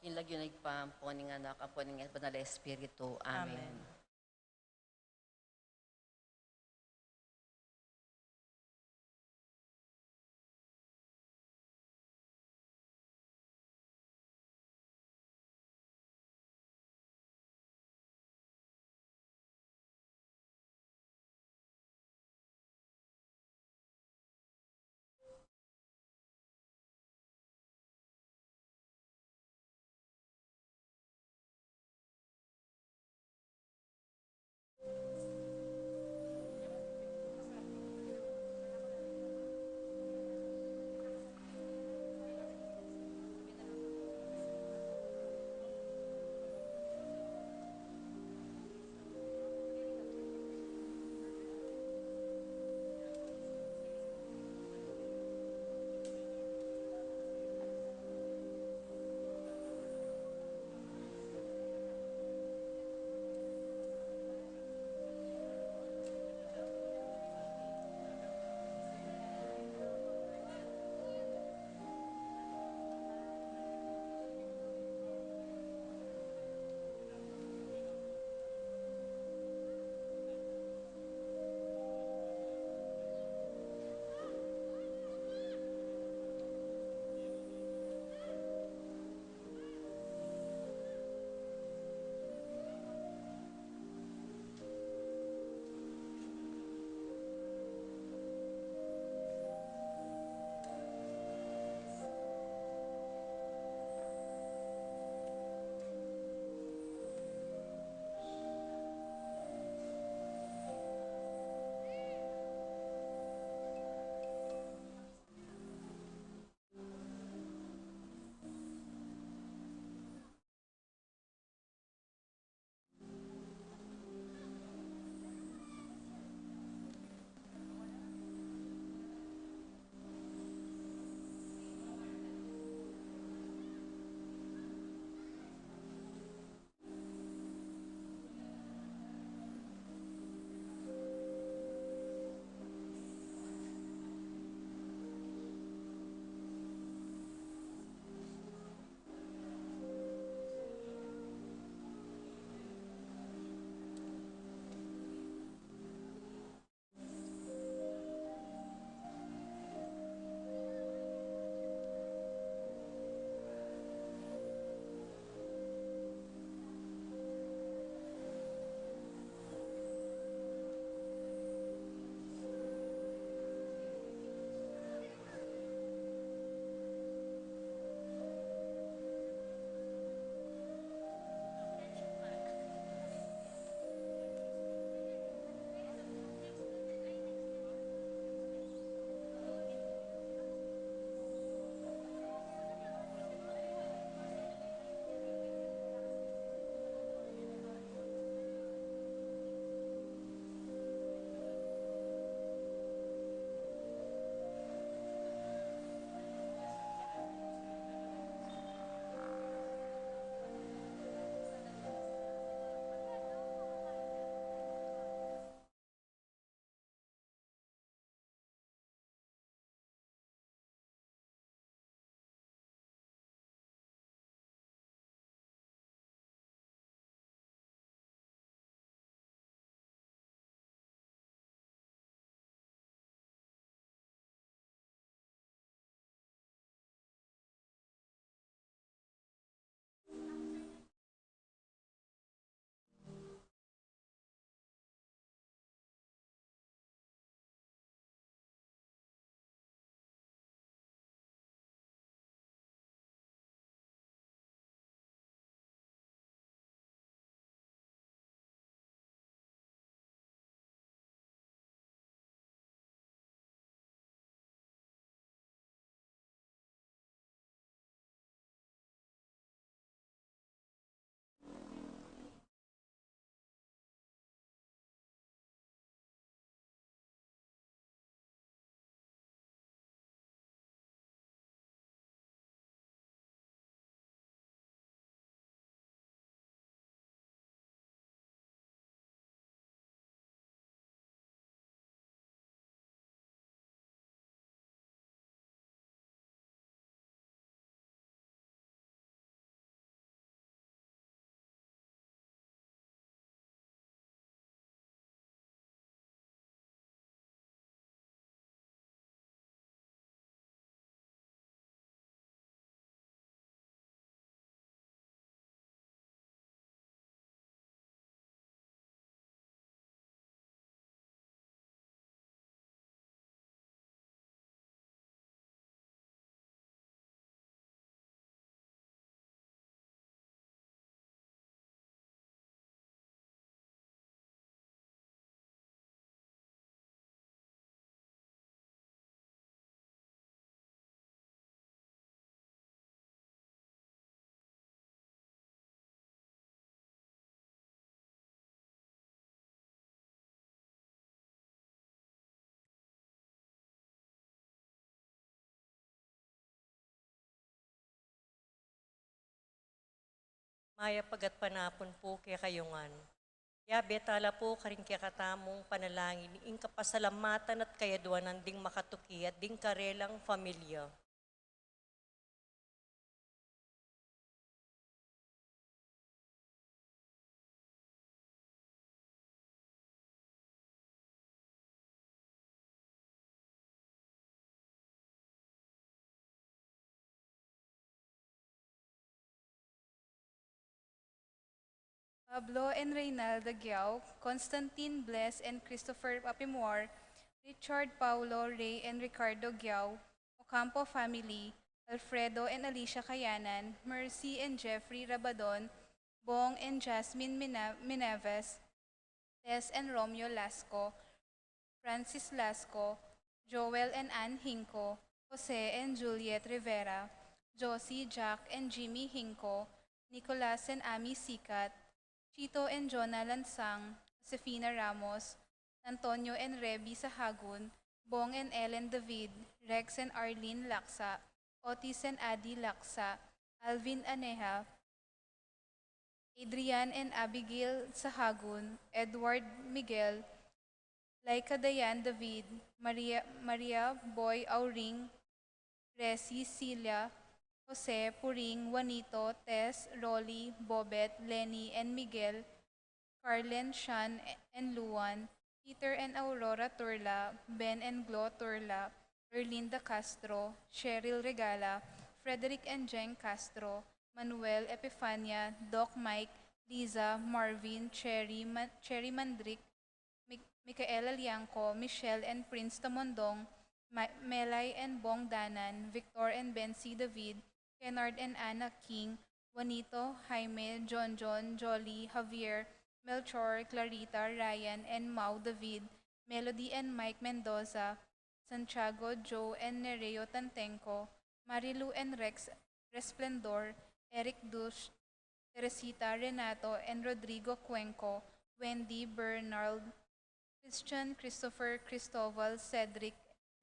Kinlagyo na ipampo ng anak, apo ng banal na espiritu. Amen. Amen. Maya pagat panapon po kaya kayungan. Ya betala po karing kaya katamong panalangin, ing kapasalamatan at kayaduanan ding makatuki at ding karelang familia. Pablo and Reynaldo Giao, Constantine Bless and Christopher Papimor, Richard Paulo Ray and Ricardo Giao, Ocampo family, Alfredo and Alicia Cayanan, Mercy and Jeffrey Rabadon, Bong and Jasmine Mineves, Tess and Romeo Lasco, Francis Lasco, Joel and Ann Hinco, Jose and Juliet Rivera, Josie, Jack and Jimmy Hinco, Nicolas and Ami Sikat, Chito and Jonah Lansang, Josefina Ramos, Antonio and Reby Sahagun, Bong and Ellen David, Rex and Arlene Laksa, Otis and Adi Laksa, Alvin Aneha, Adrian and Abigail Sahagun, Edward Miguel, Laika Dayan David, Maria Boy Auring, Resi Celia, Jose Puring, Juanito, Tess, Rolly, Bobet, Lenny, and Miguel, Carlen, Sean, and Luan, Peter and Aurora Turla, Ben and Glo Turla, Erlinda Castro, Cheryl Regala, Frederick and Jeng Castro, Manuel Epifania, Doc Mike, Liza, Marvin, Cherry Mandrick, Micaela Liangco, Michelle and Prince Tamondong, Melay and Bong Danan, Victor and Bensi David, Kennard and Anna King, Juanito, Jaime, John, Jolly, Javier, Melchor, Clarita, Ryan, and Mau David, Melody and Mike Mendoza, Santiago, Joe, and Nereo Tantenco, Marilu and Rex Resplendor, Eric Dush, Teresita, Renato, and Rodrigo Cuenco, Wendy, Bernard, Christian, Christopher, Cristobal, Cedric,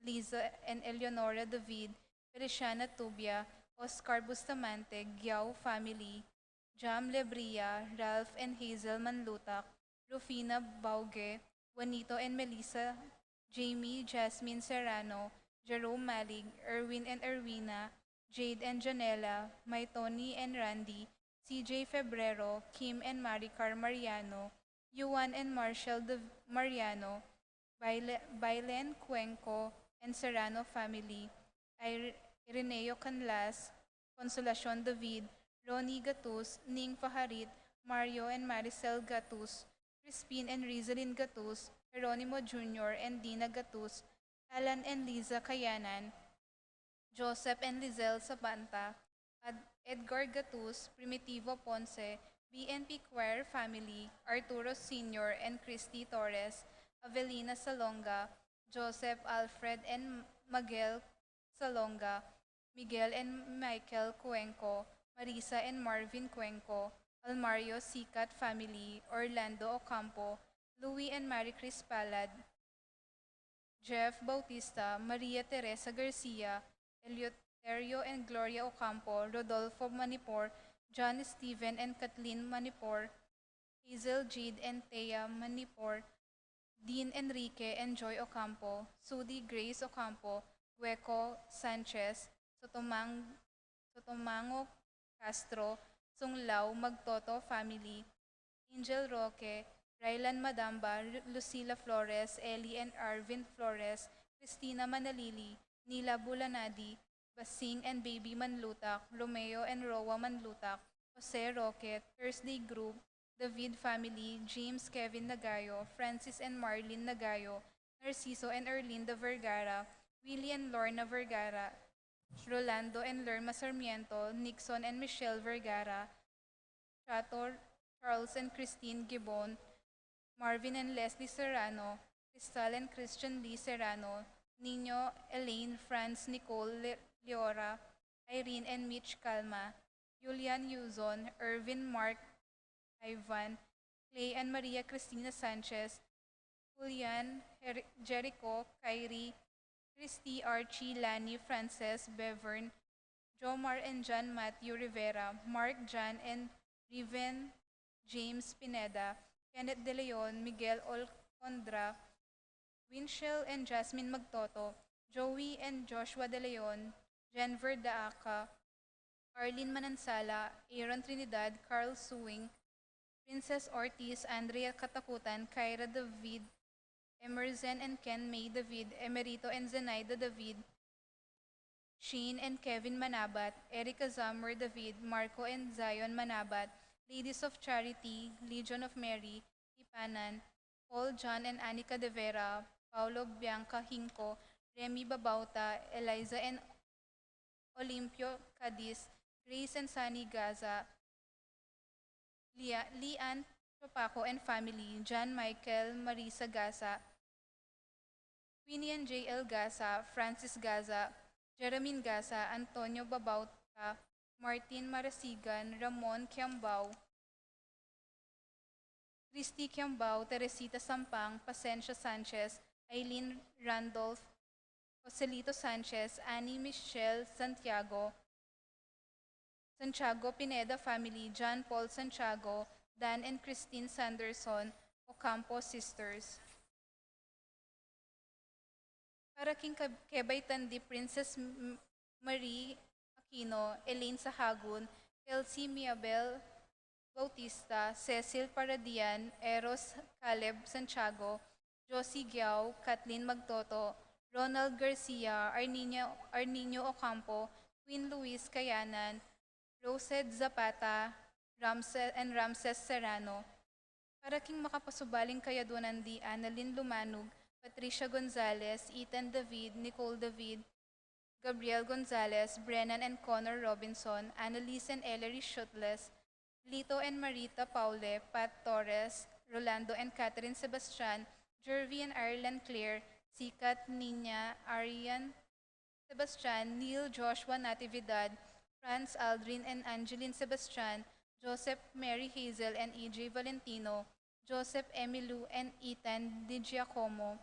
Liza, and Eleonora David, Feliciana Tubia, Oscar Bustamante, Giao family, Jam Lebria, Ralph and Hazel Manlutak, Rufina Bauge, Juanito and Melissa, Jamie, Jasmine Serrano, Jerome Malig, Erwin and Erwina, Jade and Janela, My Tony and Randy, CJ Febrero, Kim and Maricar Mariano, Yuan and Marshall Mariano, Bailen Cuenco and Serrano family, Ireneo Canlas, Consolacion David, Ronnie Gatus, Ning Faharit, Mario and Maricel Gatus, Crispin and Rizalyn Gatus, Geronimo Jr. and Dina Gatus, Alan and Liza Kayanan, Joseph and Lizelle Sabanta, Edgar Gatus, Primitivo Ponce, BNP Choir family, Arturo Sr. and Christy Torres, Avelina Salonga, Joseph Alfred and Miguel Salonga, Miguel and Michael Cuenco, Marisa and Marvin Cuenco, Almario Sikat family, Orlando Ocampo, Louis and Marie Chris Palad, Jeff Bautista, Maria Teresa Garcia, Eleuterio and Gloria Ocampo, Rodolfo Manipor, John Stephen and Kathleen Manipor, Hazel Jade and Thea Manipor, Dean Enrique and Joy Ocampo, Sudi Grace Ocampo, Hueco Sanchez, Sotomango Castro, Sunglao Magtoto family, Angel Roque, Rylan Madamba, Lucila Flores, Ellie and Arvin Flores, Christina Manalili, Nila Bulanadi, Basing and Baby Manlutak, Romeo and Roa Manlutak, Jose Roque, Thursday Group, David family, James Kevin Nagayo, Francis and Marlene Nagayo, Narciso and Erlinda Vergara, Willie and Lorna Vergara, Rolando and Lerma Sarmiento, Nixon and Michelle Vergara, Chato, Charles and Christine Gibon, Marvin and Leslie Serrano, Crystal and Christian Lee Serrano, Nino, Elaine, Franz, Nicole, Leora, Irene and Mitch Calma, Julian Yuzon, Irvin, Mark, Ivan, Clay and Maria Cristina Sanchez, Julian, Jericho, Kyrie, Christy, Archie, Lani, Frances, Bevern, Jomar and John Matthew Rivera, Mark, John, and Riven James Pineda, Kenneth De Leon, Miguel Olcondra, Winchell and Jasmine Magtoto, Joey and Joshua De Leon, Jenver Daaca, Arlene Manansala, Aaron Trinidad, Carl Suing, Princess Ortiz, Andrea Katakutan, Kyra David, Emerson and Ken May David, Emerito and Zenaida David, Shane and Kevin Manabat, Erica Zamor David, Marco and Zion Manabat, Ladies of Charity, Legion of Mary, Tipanan, Paul John and Anika De Vera, Paulo Bianca Hinco, Remy Babauta, Eliza and Olimpio Cadiz, Grace and Sunny Gaza, Lian Chopaco and family, John Michael Marisa Gaza, Queenie and J.L. Gaza, Francis Gaza, Jeremine Gaza, Antonio Babauta, Martin Marasigan, Ramon Kiambao, Christy Kiambao, Teresita Sampang, Pasensia Sanchez, Eileen Randolph, Joselito Sanchez, Annie Michelle Santiago Pineda family, John Paul Santiago, Dan and Christine Sanderson, Ocampo sisters. Para king Kebay Tandi, Princess Marie Aquino, Elaine Sahagun, Kelsey Miabel Bautista, Cecil Paradian, Eros Caleb Santiago, Josie Giao, Kathleen Magtoto, Ronald Garcia, Arnino Ocampo, Queen Luis Cayanan, Rosed Zapata, Ramses Serrano. Para king makapasubaling kayadunan di Annalyn Lumanog, Patricia Gonzalez, Ethan David, Nicole David, Gabriel Gonzalez, Brennan and Connor Robinson, Annalise and Ellery Shutles, Lito and Marita Paule, Pat Torres, Rolando and Catherine Sebastian, Jervy and Ireland Claire, Sikat, Nina, Arian Sebastian, Neil Joshua Natividad, Franz Aldrin and Angeline Sebastian, Joseph Mary Hazel and EJ Valentino, Joseph Emilu and Ethan Di Giacomo,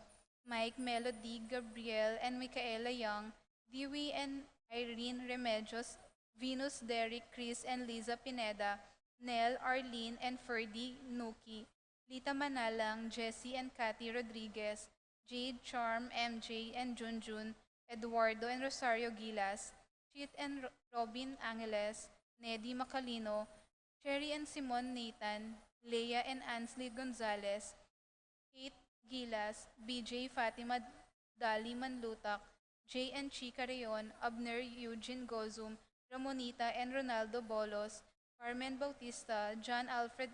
Mike Melody, Gabriel and Micaela Young, Dewey and Irene Remedios, Venus Derek, Chris and Liza Pineda, Nell, Arlene and Ferdy Nuki, Lita Manalang, Jessie and Cathy Rodriguez, Jade, Charm, MJ and Junjun, Eduardo and Rosario Gilas, Chit and Robin Angeles, Neddy Macalino, Cherry and Simon Nathan, Leia and Ansley Gonzalez, Kate Gilas, BJ Fatima Dali Manlutak, Jay and Chica Rayon, Abner Eugene Gozum, Ramonita and Ronaldo Bolos, Carmen Bautista, John Alfred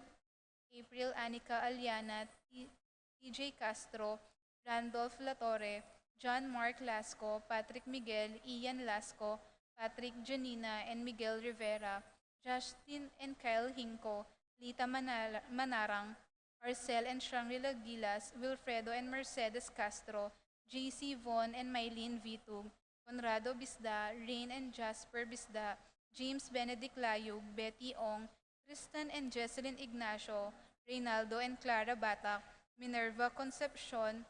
April Anika Aliana, TJ Castro, Randolph Latorre, John Mark Lasco, Patrick Miguel, Ian Lasco, Patrick Janina and Miguel Rivera, Justin and Kyle Hinco, Lita Manarang, Arcel and Shangri-La Gilas, Wilfredo and Mercedes Castro, JC Von and Mylene Vitug, Conrado Bisda, Rain and Jasper Bisda, James Benedict Layug, Betty Ong, Tristan and Jesselyn Ignacio, Reynaldo and Clara Batak, Minerva Concepcion,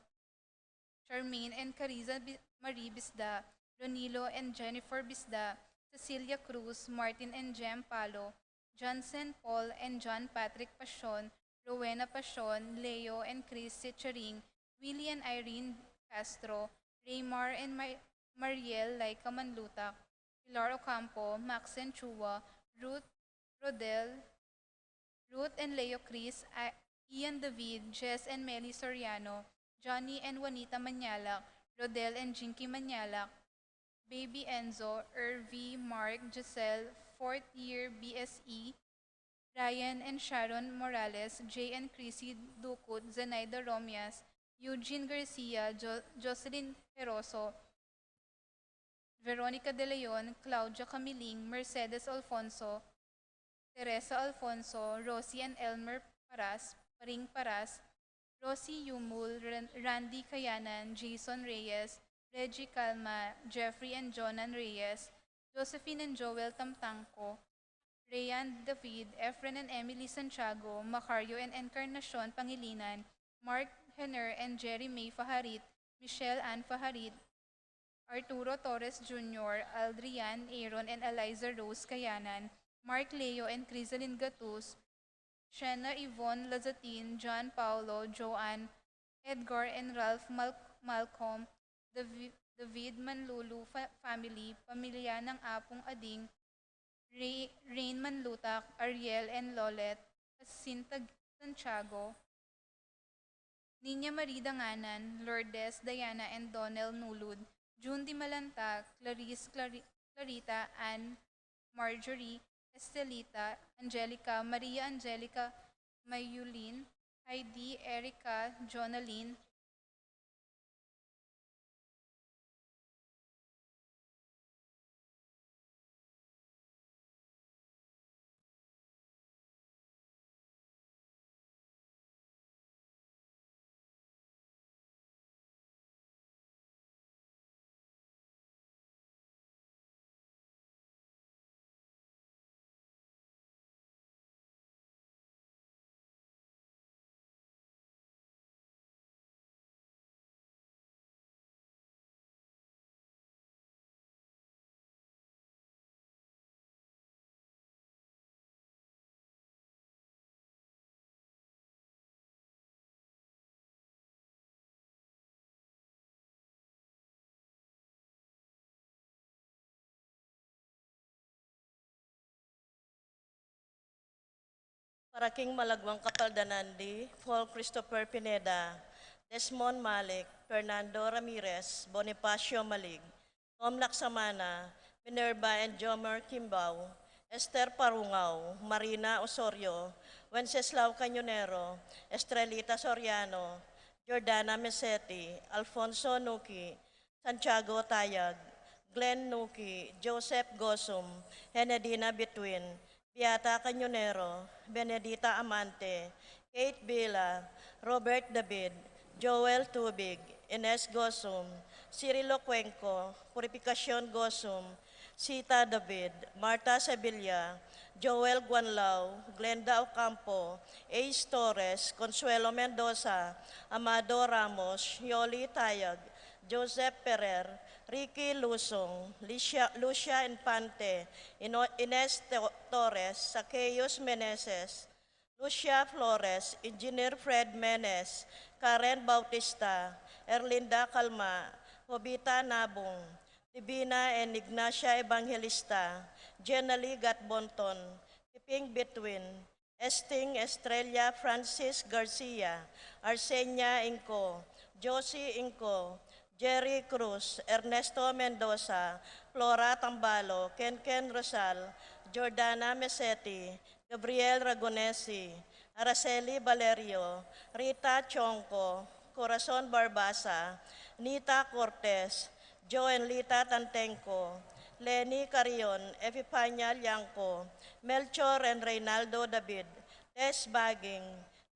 Charmaine and Cariza Marie Bisda, Ronilo and Jennifer Bisda, Cecilia Cruz, Martin and Jem Palo, Johnson Paul and John Patrick Pasion, Rowena Pasion, Leo and Chris Sicharing, Willie and Irene Castro, Raymar and Mariel Laika Manlutak, Pilar Ocampo, Maxen Chua, Ruth Rodel, Ruth and Leo Chris, Ian David, Jess and Melly Soriano, Johnny and Juanita Manyalak, Rodel and Jinky Manyalak, Baby Enzo, Irvi, Mark, Giselle, 4th year BSE, Ryan and Sharon Morales, Jay and Chrissy Dukut, Zenaida Romias, Eugene Garcia, Jocelyn Heroso, Veronica De Leon, Claudia Camiling, Mercedes Alfonso, Teresa Alfonso, Rosie and Elmer Paras, Paring Paras, Rosie Yumul, Randy Kayanan, Jason Reyes, Reggie Calma, Jeffrey and Jonan Reyes, Josephine and Joel Tamtangco, Rayan David, Efren and Emily Santiago, Macario and Encarnacion Pangilinan, Mark Henner and Jerry May Faharit, Michelle Ann Faharit, Arturo Torres Jr., Aldrian Aaron and Eliza Rose Kayanan, Mark Leo and Crisalin Gatus, Shena Yvonne Lazatin, John Paulo, Joanne, Edgar and Ralph Malcolm, David Manlulu family, pamilya ng Apong Ading, Rain Manlutak, Ariel and Lolet, Jacinta Santiago, Nina Marie Danganan, Lourdes, Diana and Donel Nulud, June Di Malanta, Clarita, Ann, Marjorie, Estelita, Angelica, Maria Angelica, Mayulin, Heidi, Erica, Jonaline, Paraking Malagwang Kapaldanandi, Paul Christopher Pineda, Desmond Malik, Fernando Ramirez, Bonifacio Malig, Tom Laksamana, Minerva and Jomer Kimbao, Esther Parungaw, Marina Osorio, Wenceslao Cañonero, Estrelita Soriano, Jordana Mesetti, Alfonso Nuki, Santiago Tayag, Glenn Nuki, Joseph Gosum, Henedina Betwin, Beata Cañonero, Benedita Amante, Kate Villa, Robert David, Joel Tubig, Ines Gosum, Cirilo Cuenco, Purificación Gosum, Sita David, Marta Sevilla, Joel Guanlao, Glenda Ocampo, Ace Torres, Consuelo Mendoza, Amado Ramos, Yoli Tayag, Joseph Ferrer, Ricky Lusong, Lucia Infante, Ines Torres, Saqueus Meneses, Lucia Flores, Engineer Fred Menes, Karen Bautista, Erlinda Calma, Hobita Nabong, Divina and Ignacia Evangelista, Jenali Gatbonton, Piping Betwin, Esting Estrella Francis Garcia, Arsenia Inco, Josie Inco, Jerry Cruz, Ernesto Mendoza, Flora Tambalo, Ken Rosal, Jordana Mesetti, Gabriel Ragonesi, Araceli Valerio, Rita Chonco, Corazon Barbasa, Nita Cortez, Joenlita Tantenco, Lenny Carion, Epifania Liangco, Melchor and Reynaldo David, Tess Baging,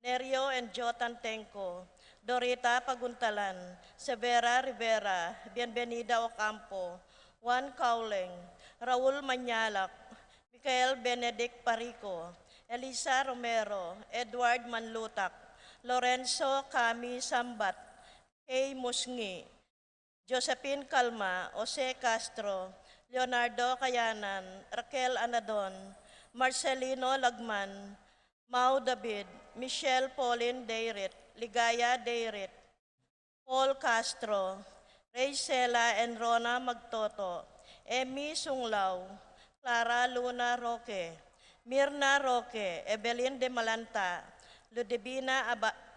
Nerio and Jo Tantenco, Dorita Paguntalan, Severa Rivera, Bienvenida Ocampo, Juan Cauleng, Raul Manyalak, Michael Benedict Parico, Elisa Romero, Edward Manlutak, Lorenzo Cami Sambat, Kay Musngi, Josephine Calma, Jose Castro, Leonardo Cayanan, Raquel Anadon, Marcelino Lagman, Mau David, Michelle Pauline Deirit, Ligaya Deirit, Paul Castro, Raycela and Rona Magtoto, Emmy Sunglao, Clara Luna Roque, Mirna Roque, Evelyn de Malanta, Ludivina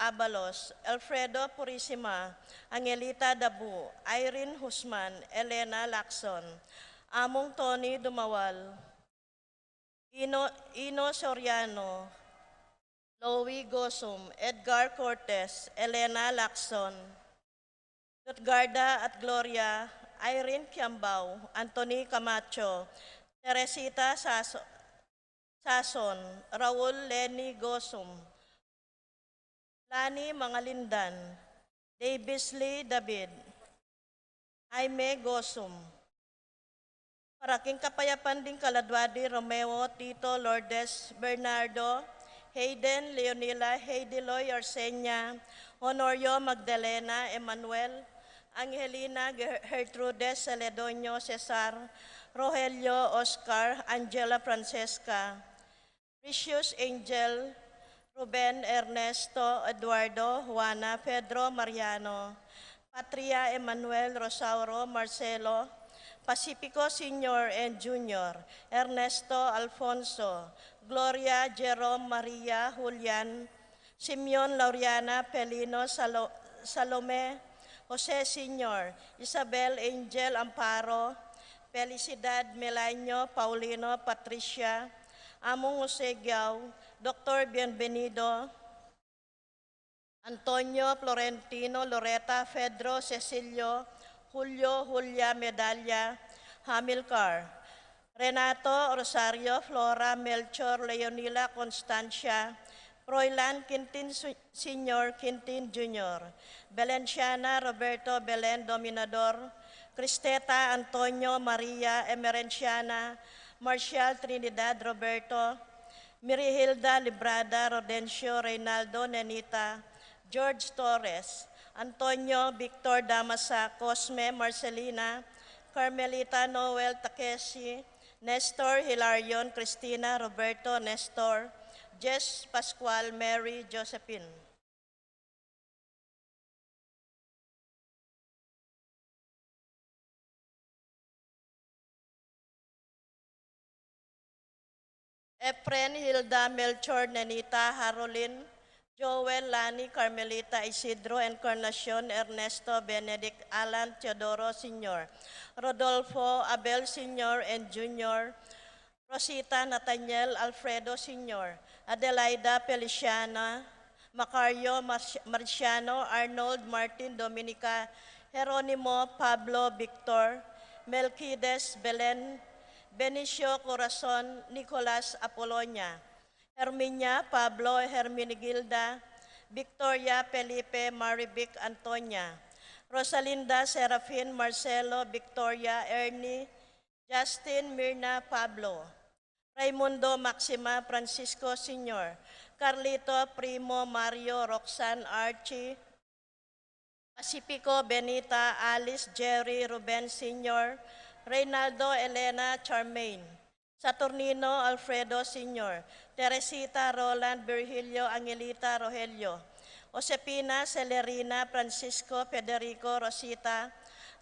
Abalos, Alfredo Purisima, Angelita Dabu, Irene Husman, Elena Lacson, Among Tony Dumawal, Ino Soriano, Louie Gosum, Edgar Cortez, Elena Lacson, Lutgarda at Gloria, Irene Kiambao, Anthony Camacho, Teresita Sason, Raul Lenny Gosum, Lani Mangalindan, Davis Lee David, Jaime Gosum, Paraking Kapayapan din Kaladwadi, Romeo, Tito, Lourdes, Bernardo, Hayden, Leonila, Heidiloy, Arsenia, Honorio, Magdalena, Emmanuel, Angelina, Gertrudes, Celedonio, Cesar, Rogelio Oscar, Angela Francesca, Precious Angel, Ruben Ernesto, Eduardo, Juana, Pedro Mariano, Patria Emmanuel, Rosauro, Marcelo, Pacifico Senior and Junior, Ernesto Alfonso, Gloria Jerome Maria Julian, Simeon Laureana Pelino Salome, Jose Senior, Isabel Angel Amparo, Felicidad Melanio Paulino Patricia, Among Jose Giao, Dr. Bienvenido, Antonio Florentino Loreta Fedro Cecilio, Julio Julia Medalla, Hamilcar, Renato Rosario Flora Melchor Leonila Constancia, Froilan Quintin Senior Quintin Junior, Belenciana Roberto Belen Dominador, Cristeta Antonio Maria Emerenciana, Marcial Trinidad Roberto, Mirihilda Librada Rodencio Reynaldo Nenita, George Torres, Antonio Victor Damasa, Cosme Marcelina, Carmelita Noel Takeshi, Nestor Hilarion Cristina Roberto Nestor, Jess Pascual Mary Josephine. Efren Hilda Melchor Nenita Harolin, Joel Lani Carmelita Isidro Encarnacion Ernesto Benedict Alan Teodoro Sr., Rodolfo Abel Sr. and Jr., Rosita Nathaniel Alfredo Sr., Adelaida Feliciana, Macario Marciano, Arnold Martin Dominica, Jeronimo Pablo Victor, Melquides Belen, Benicio Corazon, Nicolas Apolonia, Herminia Pablo Herminigilda, Victoria Felipe Marivic Antonia, Rosalinda Serafin Marcelo Victoria Ernie, Justin Mirna Pablo, Raimundo Maxima Francisco Sr., Carlito Primo Mario Roxanne Archie, Pacifico Benita Alice Jerry Ruben Sr., Reynaldo Elena Charmaine, Saturnino Alfredo Sr., Teresita Roland Virgilio Angelita Rogelio, Josepina Celerina Francisco Federico Rosita,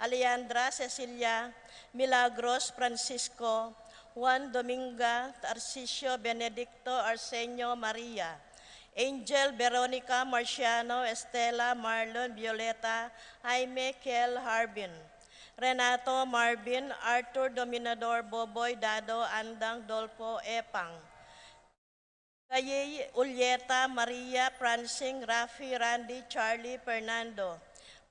Alejandra Cecilia, Milagros Francisco, Juan Dominga, Tarcisio Benedicto Arsenio Maria, Angel Veronica Marciano, Estela Marlon Violeta, Jaime Kel Harbin, Renato Marvin, Arthur Dominador Boboy Dado Andang Dolpo Epang, Kayay Ulieta Maria Pransing Rafi Randy Charlie Fernando,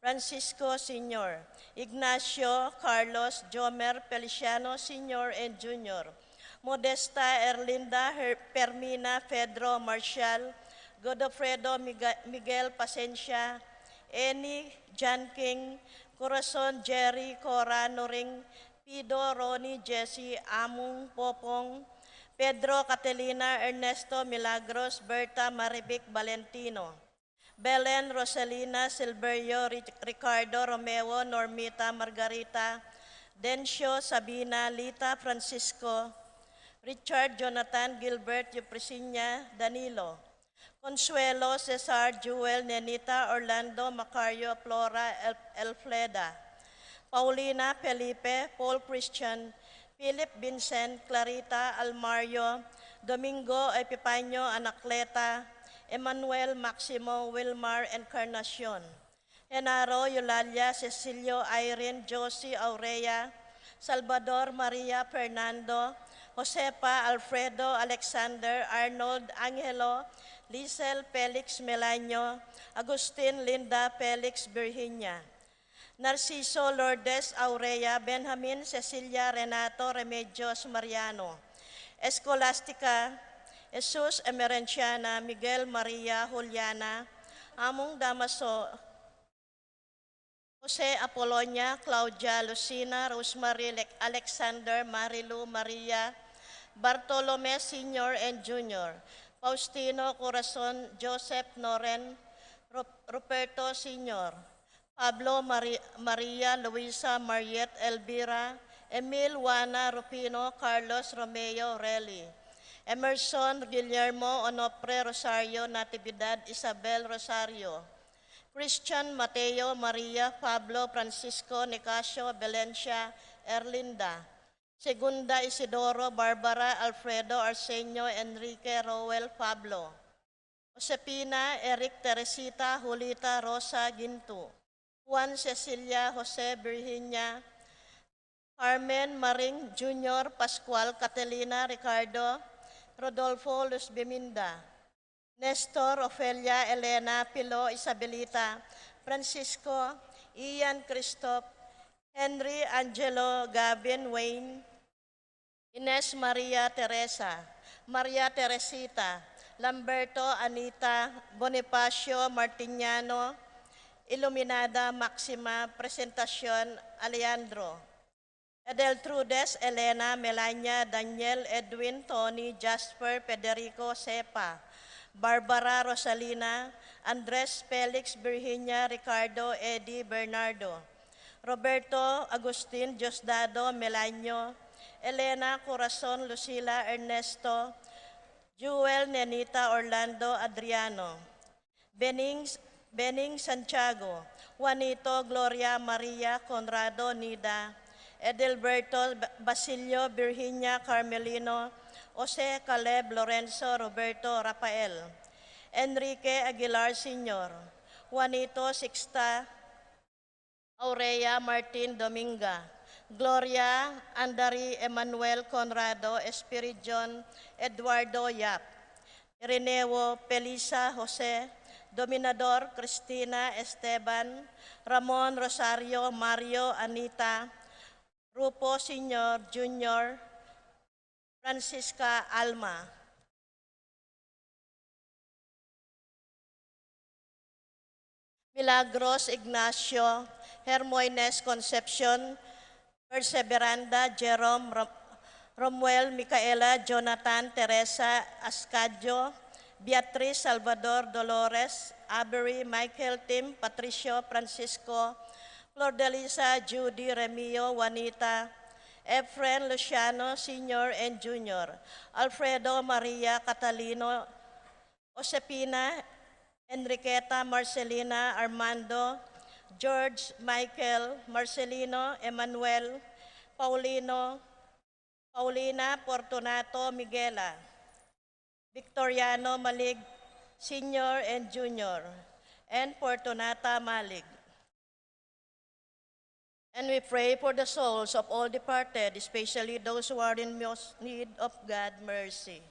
Francisco Sr., Ignacio Carlos Jomer Feliciano Sr. and Jr., Modesta Erlinda Permina Pedro Marcial, Godofredo Miguel Pasencia, Eni John King, Corazon Jerry Cora Noring, Pido Ronnie Jesse Amung Popong, Pedro Catalina Ernesto Milagros Berta Marivic Valentino, Belen Rosalina Silverio Ricardo Romeo Normita Margarita, Dencio Sabina Lita Francisco, Richard Jonathan Gilbert Yupresinya Danilo, Consuelo Cesar Jewel Nenita Orlando Macario Flora Elfleda, Paulina Felipe Paul Christian, Philip Vincent Clarita Almario, Domingo Epipanyo Anacleta, Emmanuel Maximo Wilmar Encarnacion, Genaro Eulalia Cecilio Irene Josie Aurea, Salvador Maria Fernando, Josepa Alfredo Alexander Arnold Angelo, Lisel Felix Melanio, Agustin Linda Felix Virginia, Narciso Lourdes Aurea, Benjamin Cecilia Renato Remedios Mariano, Escolastica, Jesus Emerenciana, Miguel Maria Juliana, Among Damaso, Jose Apolonia, Claudia Lucina, Rosemary Alexander, Marilu Maria, Bartolome Sr. and Jr., Faustino Corazon, Joseph Noren, Ruperto Sr., Pablo Maria Luisa Mariette Elvira, Emil Juana Rufino Carlos Romeo Relly, Emerson Guillermo Onofre Rosario Natividad Isabel Rosario, Christian Mateo Maria Pablo Francisco Nicasio Valencia Erlinda, Segunda Isidoro Barbara Alfredo Arsenio Enrique Rowel Pablo, Josepina Eric Teresita Julita Rosa Ginto, Juan Cecilia Jose Virginia, Carmen Maring Jr. Pascual Catalina Ricardo Rodolfo Luz Biminda, Nestor Ofelia Elena Pilo Isabelita Francisco Ian Christoph Henry Angelo Gavin Wayne Ines Maria Teresa Maria Teresita Lamberto Anita Bonifacio Martiniano Iluminada Maxima Presentacion Alejandro Edeltrudes Elena Melania Daniel Edwin Tony Jasper Federico Sepa Barbara Rosalina Andres Felix Virginia Ricardo Eddie Bernardo Roberto Agustin Diosdado Melanio Elena Corazon Lucila Ernesto Jewel Nenita Orlando Adriano Bening Santiago Juanito Gloria Maria Conrado Nida Edelberto Basilio Virginia Carmelino Jose Caleb Lorenzo Roberto Rafael Enrique Aguilar Sr. Juanito Sixta Aurea Martin Dominga Gloria Andari Emmanuel Conrado Espiridion Eduardo Yap Ireneo Pelisa Jose Dominador Cristina Esteban Ramon Rosario Mario Anita Rupo Sr. Jr. Francisca Alma Milagros Ignacio Hermoines Concepcion Perseveranda Jerome Romuel Micaela Jonathan Teresa Ascadio Beatriz Salvador Dolores Avery Michael Tim Patricio Francisco Flor de Lisa Judy Remio Juanita Efren Luciano Sr. and Jr. Alfredo Maria Catalino Josepina Enriqueta Marcelina Armando George Michael Marcelino Emmanuel Paulina Fortunato Miguela Victoriano Malig Sr. and Jr. and Fortunata Malig. And we pray for the souls of all departed, especially those who are in most need of God's mercy.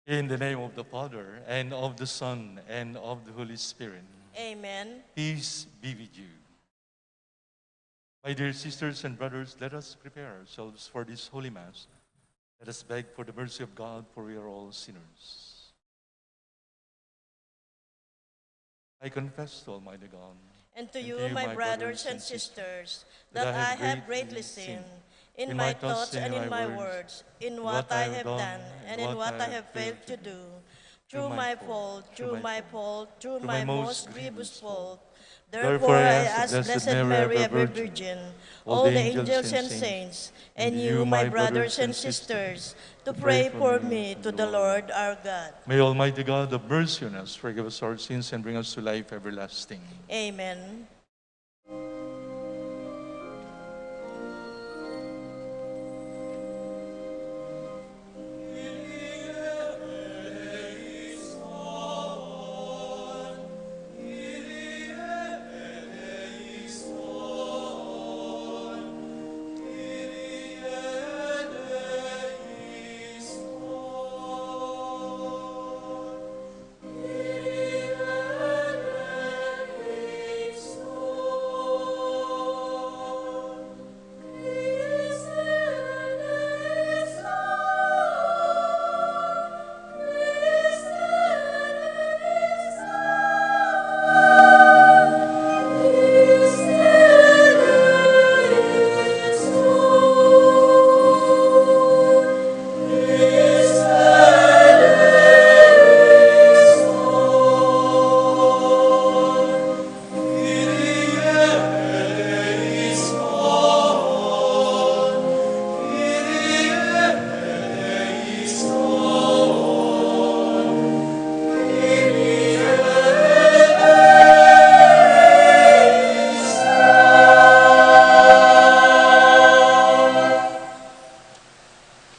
In the name of the Father, and of the Son, and of the Holy Spirit. Amen. Peace be with you. My dear sisters and brothers, let us prepare ourselves for this Holy Mass. Let us beg for the mercy of God, for we are all sinners. I confess to Almighty God And to you, my brothers and sisters, that I have greatly sinned in my thoughts and in my words, in what I have done and in what I have failed to do, through my fault, through my most grievous fault. Therefore I ask Blessed Mary, ever Virgin, all the angels and saints, and you, my brothers and sisters, to pray for me to the Lord our God. May Almighty God have mercy on us, forgive us our sins, and bring us to life everlasting. Amen.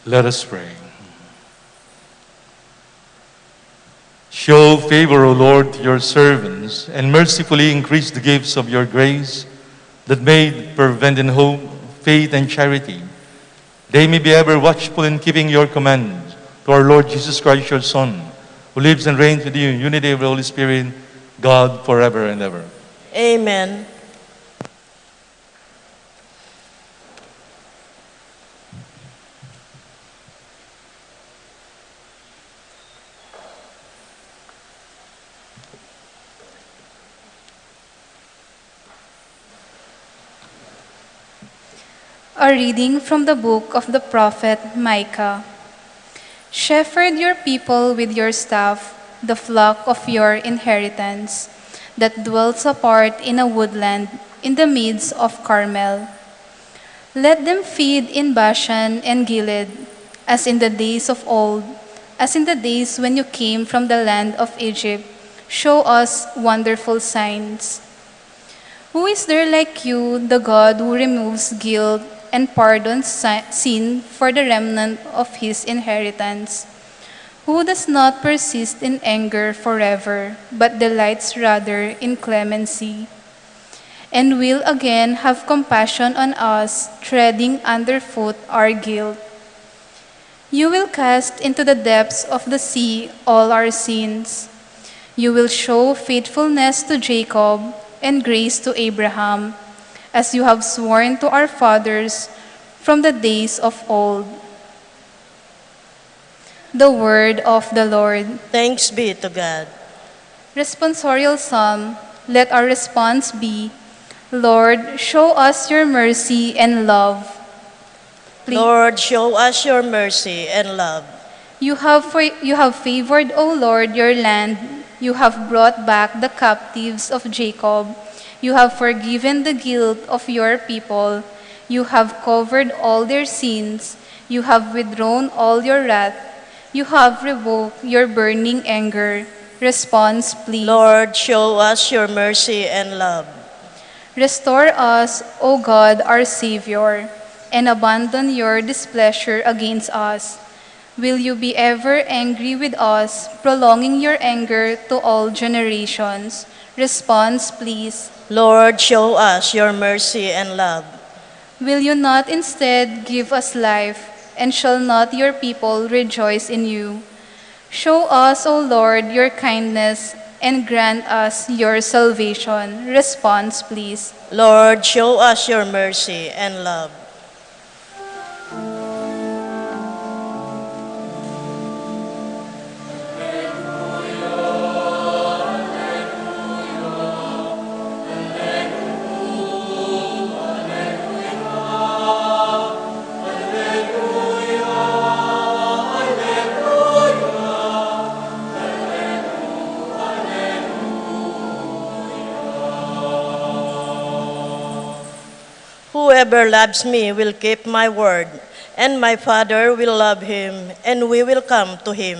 Let us pray. Show favor, O Lord, to your servants, and mercifully increase the gifts of your grace, that made fervent in hope, faith, and charity, they may be ever watchful in keeping your commands. To our Lord Jesus Christ, your Son, who lives and reigns with you in unity of the Holy Spirit, God, forever and ever. Amen. A reading from the book of the prophet Micah. Shepherd your people with your staff, the flock of your inheritance, that dwells apart in a woodland in the midst of Carmel. Let them feed in Bashan and Gilead, as in the days of old, as in the days when you came from the land of Egypt. Show us wonderful signs. Who is there like you, the God who removes guilt and pardons sin for the remnant of his inheritance? Who does not persist in anger forever, but delights rather in clemency? And will again have compassion on us, treading underfoot our guilt. You will cast into the depths of the sea all our sins. You will show faithfulness to Jacob and grace to Abraham, as you have sworn to our fathers from the days of old. The word of the Lord. Thanks be to God. Responsorial Psalm, let our response be, Lord, show us your mercy and love. Please. Lord, show us your mercy and love. You have favored, O Lord, your land. You have brought back the captives of Jacob. You have forgiven the guilt of your people. You have covered all their sins. You have withdrawn all your wrath. You have revoked your burning anger. Response, please. Lord, show us your mercy and love. Restore us, O God, our Savior, and abandon your displeasure against us. Will you be ever angry with us, prolonging your anger to all generations? Response, please. Lord, show us your mercy and love. Will you not instead give us life, and shall not your people rejoice in you? Show us, O Lord, your kindness and grant us your salvation. Response, please. Lord, show us your mercy and love. Whoever loves me will keep my word, and my Father will love him, and we will come to him.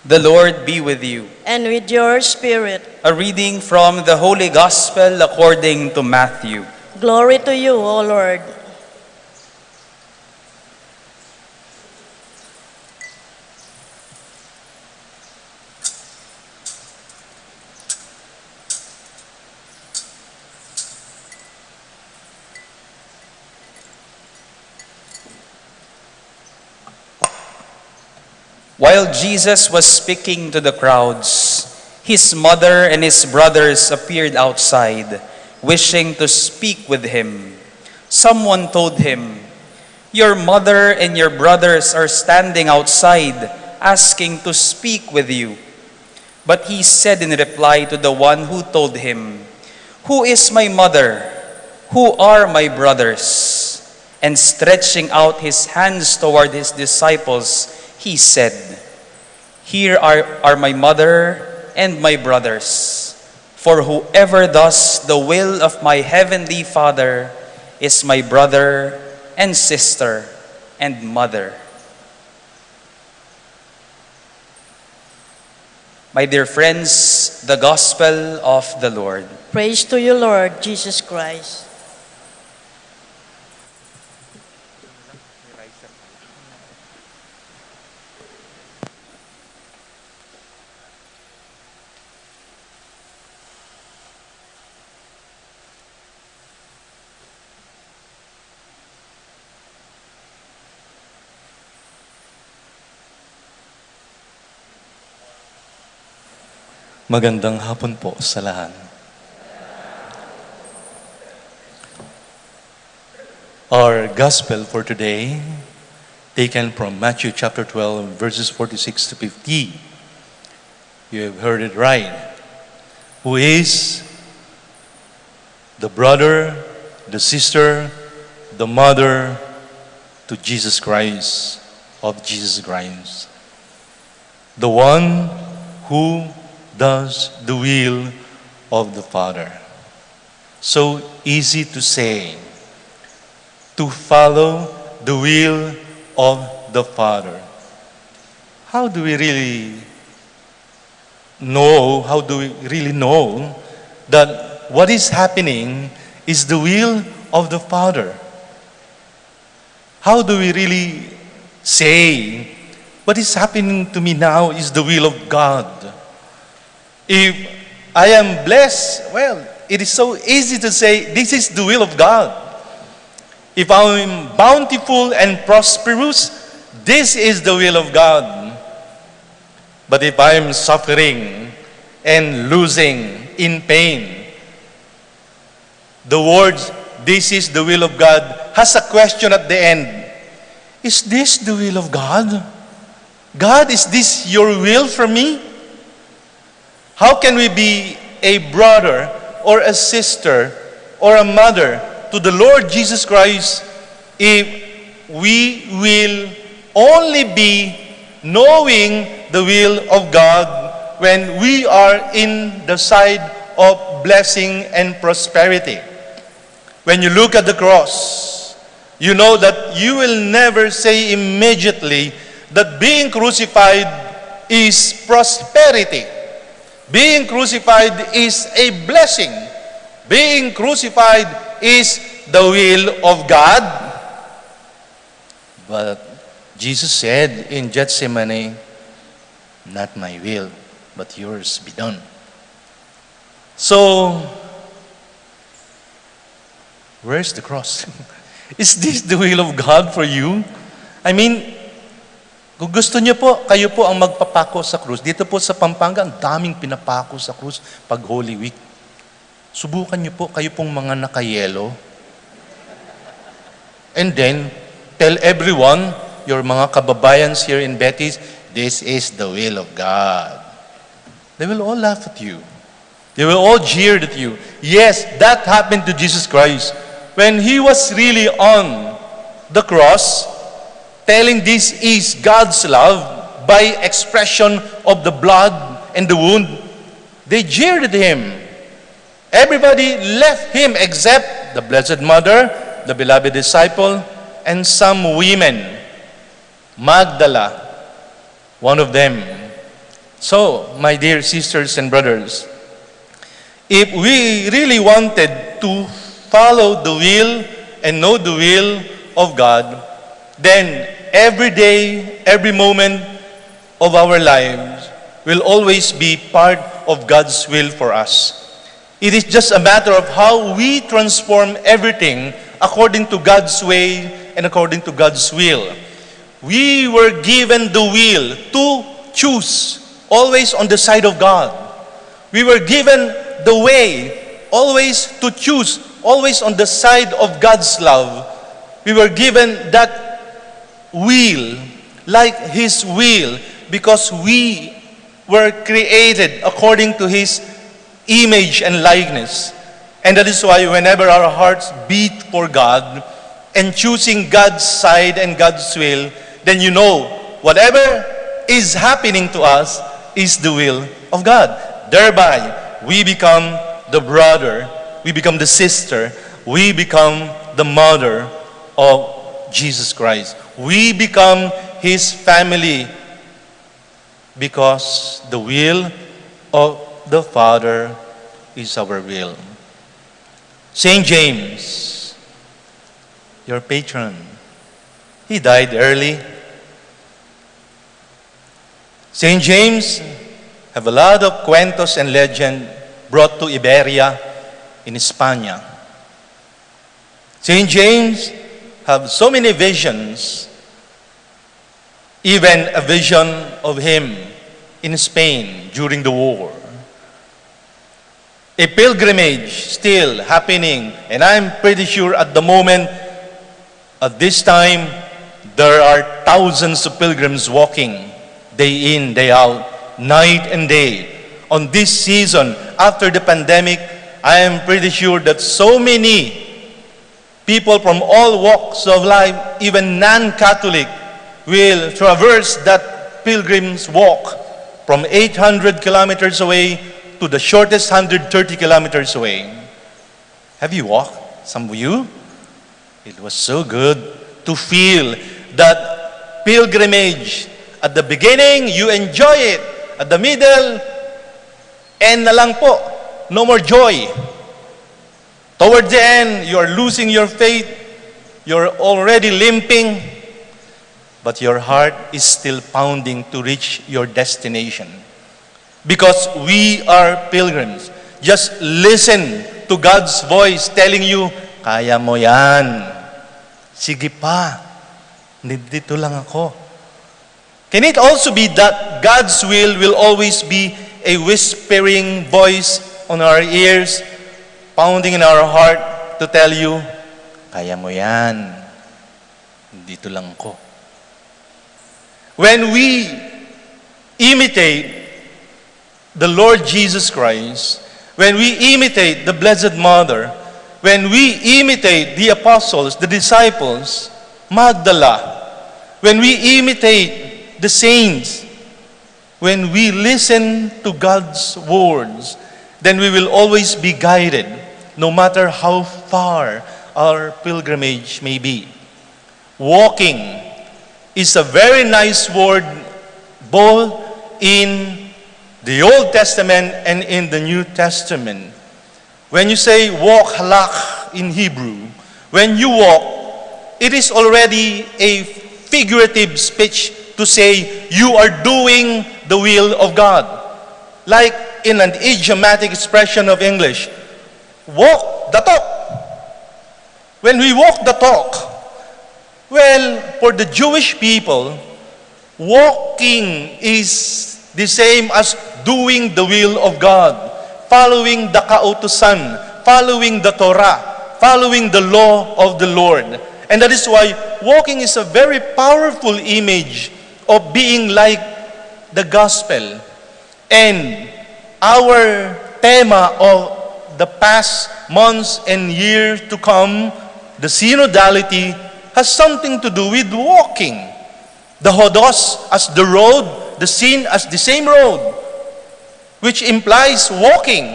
The Lord be with you. And with your spirit. A reading from the Holy Gospel according to Matthew. Glory to you, O Lord. While Jesus was speaking to the crowds, his mother and his brothers appeared outside, wishing to speak with him. Someone told him, "Your mother and your brothers are standing outside, asking to speak with you." But he said in reply to the one who told him, "Who is my mother? Who are my brothers?" And stretching out his hands toward his disciples, he said, "Here are my mother and my brothers. For whoever does the will of my heavenly Father is my brother and sister and mother." My dear friends, the Gospel of the Lord. Praise to you, Lord Jesus Christ. Magandang hapon po sa lahat. Our gospel for today, taken from Matthew chapter 12, verses 46 to 50. You have heard it right. Who is the brother, the sister, the mother to Jesus Christ, of Jesus Christ. The one who does the will of the Father. So easy to say, to follow the will of the Father. How do we really know that what is happening is the will of the Father? How do we really say what is happening to me now is the will of God? If I am blessed, well, it is so easy to say, this is the will of God. If I am bountiful and prosperous, this is the will of God. But if I am suffering and losing in pain, the words, this is the will of God, has a question at the end. Is this the will of God? God, is this your will for me? How can we be a brother or a sister or a mother to the Lord Jesus Christ if we will only be knowing the will of God when we are in the side of blessing and prosperity. When you look at the cross, you know that you will never say immediately that being crucified is prosperity. Being crucified is a blessing. Being crucified is the will of God. But Jesus said in Gethsemane, not my will, but yours be done. So, where's the cross? Is this the will of God for you? I mean, kung gusto niyo po, kayo po ang magpapako sa krus. Dito po sa Pampanga, ang daming pinapako sa krus pag Holy Week. Subukan niyo po, kayo pong mga nakayelo. And then, tell everyone, your mga kababayans here in Betis, this is the will of God. They will all laugh at you. They will all jeer at you. Yes, that happened to Jesus Christ. When He was really on the cross, telling this is God's love by expression of the blood and the wound, they jeered at Him. Everybody left Him except the Blessed Mother, the beloved disciple, and some women. Magdala, one of them. So, my dear sisters and brothers, if we really wanted to follow the will and know the will of God, then every day, every moment of our lives will always be part of God's will for us. It is just a matter of how we transform everything according to God's way and according to God's will. We were given the will to choose, always on the side of God. We were given the way, always to choose, always on the side of God's love. We were given that will, like His will, because we were created according to His image and likeness. And that is why whenever our hearts beat for God and choosing God's side and God's will, then you know whatever is happening to us is the will of God. Thereby, we become the brother, we become the sister, we become the mother of Jesus Christ. We become His family because the will of the Father is our will. Saint James, your patron, he died early. Saint James have a lot of cuentos and legend brought to Iberia in España. Saint James have so many visions, even a vision of him in Spain during the war. A pilgrimage still happening, and I'm pretty sure at the moment, at this time, there are thousands of pilgrims walking day in, day out, night and day. On this season, after the pandemic, I am pretty sure that so many people from all walks of life, even non-Catholic, will traverse that pilgrim's walk from 800 kilometers away to the shortest 130 kilometers away. Have you walked? Some of you? It was so good to feel that pilgrimage. At the beginning, you enjoy it. At the middle, end na lang po. No more joy. Toward the end, you are losing your faith. You're already limping. But your heart is still pounding to reach your destination. Because we are pilgrims. Just listen to God's voice telling you, kaya mo yan. Sige pa. Dito lang ako. Can it also be that God's will always be a whispering voice on our ears, pounding in our heart to tell you, kaya mo yan. Dito lang ako. When we imitate the Lord Jesus Christ, when we imitate the Blessed Mother, when we imitate the apostles, the disciples, Magdala, when we imitate the saints, when we listen to God's words, then we will always be guided, no matter how far our pilgrimage may be. Walking is a very nice word both in the Old Testament and in the New Testament. When you say walk, halak in Hebrew, when you walk, it is already a figurative speech to say you are doing the will of God. Like in an idiomatic expression of English, walk the talk. When we walk the talk, well, for the Jewish people, walking is the same as doing the will of God, following the kautusan, following the Torah, following the law of the Lord. And that is why walking is a very powerful image of being like the gospel. And our tema of the past months and years to come, the synodality, has something to do with walking. The hodos as the road, the sin as the same road, which implies walking.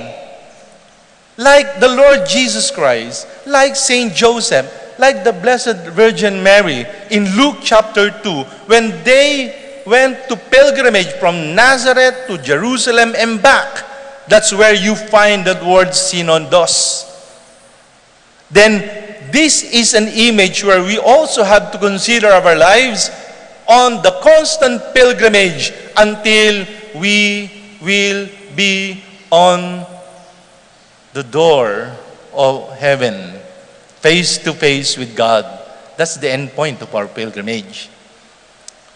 Like the Lord Jesus Christ, like Saint Joseph, like the Blessed Virgin Mary in Luke chapter 2, when they went to pilgrimage from Nazareth to Jerusalem and back, that's where you find that word synondos. Then this is an image where we also have to consider our lives on the constant pilgrimage until we will be on the door of heaven, face to face with God. That's the end point of our pilgrimage.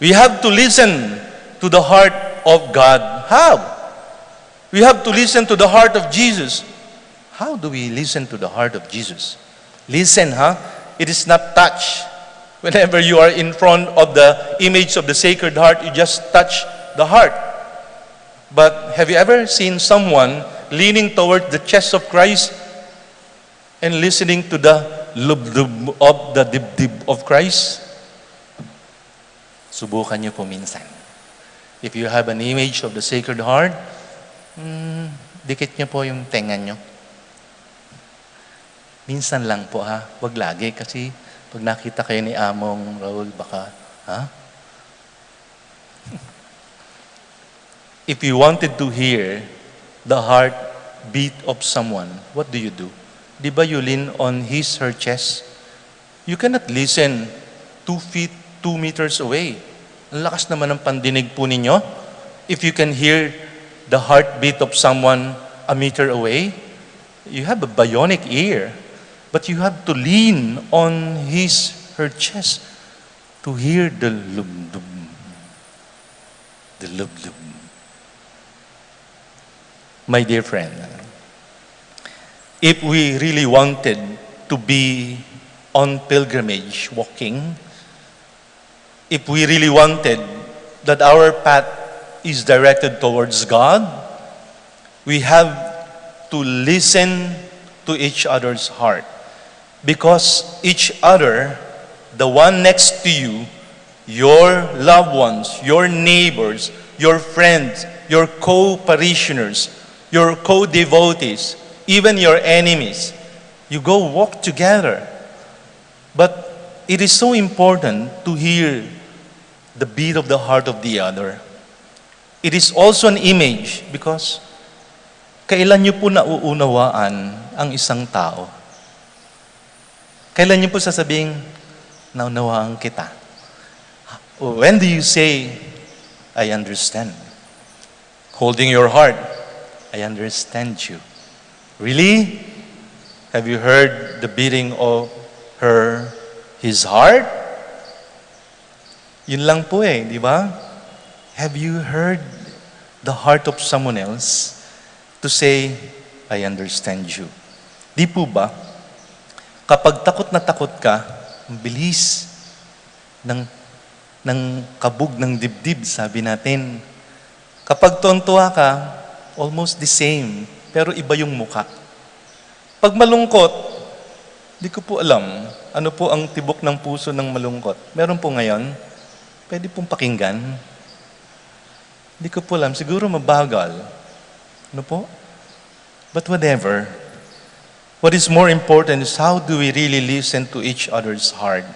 We have to listen to the heart of God. How? We have to listen to the heart of Jesus. How do we listen to the heart of Jesus? Listen, It is not touch. Whenever you are in front of the image of the Sacred Heart, you just touch the heart. But have you ever seen someone leaning toward the chest of Christ and listening to the lub-dub of the dib-dib of Christ? Subukan niyo po minsan. If you have an image of the Sacred Heart, dikit niyo po yung tenga niyo. Minsan lang po wag lagi kasi pag nakita kayo ni Among Raul, baka, If you wanted to hear the heartbeat of someone, what do? Di ba you lean on his, her chest? You cannot listen 2 feet, 2 meters away. Ang lakas naman ng pandinig po ninyo. If you can hear the heartbeat of someone a meter away, you have a bionic ear. But you have to lean on his, her chest to hear the lub-dub. The lub-dub. My dear friend, if we really wanted to be on pilgrimage, walking, if we really wanted that our path is directed towards God, we have to listen to each other's heart. Because each other, the one next to you, your loved ones, your neighbors, your friends, your co-parishioners, your co-devotees, even your enemies, you go walk together. But it is so important to hear the beat of the heart of the other. It is also an image because kailan niyo po nauunawaan ang isang tao? Kailan niyo po sasabing, naunawaan kita? When do you say, I understand? Holding your heart, I understand you. Really? Have you heard the beating of his heart? Yun lang po di ba? Have you heard the heart of someone else to say, I understand you? Di po ba? Kapag takot na takot ka, ang bilis ng kabog ng dibdib, sabi natin. Kapag tuwa ka, almost the same, pero iba yung muka. Pag malungkot, di ko po alam Ano po ang tibok ng puso ng malungkot? Meron po ngayon? Pwede pong pakinggan? Hindi ko po alam. Siguro mabagal. Ano po? But whatever. What is more important is how do we really listen to each other's heart?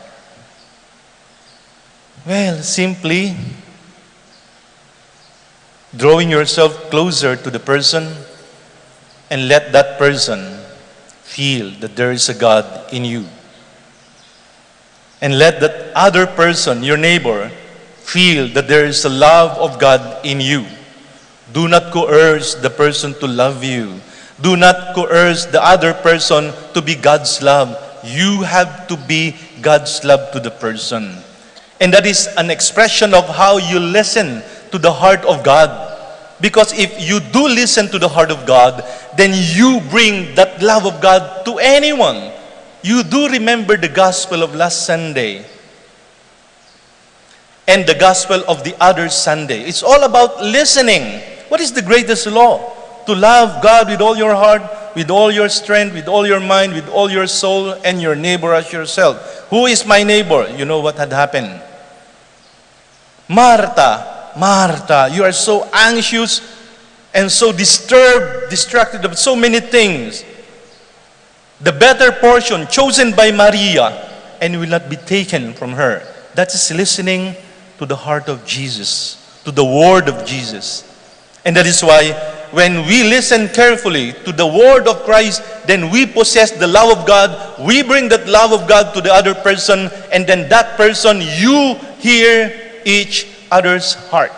Well, simply drawing yourself closer to the person and let that person feel that there is a God in you. And let that other person, your neighbor, feel that there is a love of God in you. Do not coerce the person to love you. Do not coerce the other person to be God's love. You have to be God's love to the person. And that is an expression of how you listen to the heart of God. Because if you do listen to the heart of God, then you bring that love of God to anyone. You do remember the gospel of last Sunday and the gospel of the other Sunday. It's all about listening. What is the greatest law? To love God with all your heart, with all your strength, with all your mind, with all your soul, and your neighbor as yourself. Who is my neighbor? You know what had happened? Martha, you are so anxious and so distracted of so many things. The better portion chosen by Maria and will not be taken from her. That is listening to the heart of Jesus, to the word of Jesus. And that is why when we listen carefully to the word of Christ, then we possess the love of God. We bring that love of God to the other person, and then that person, you hear each other's heart.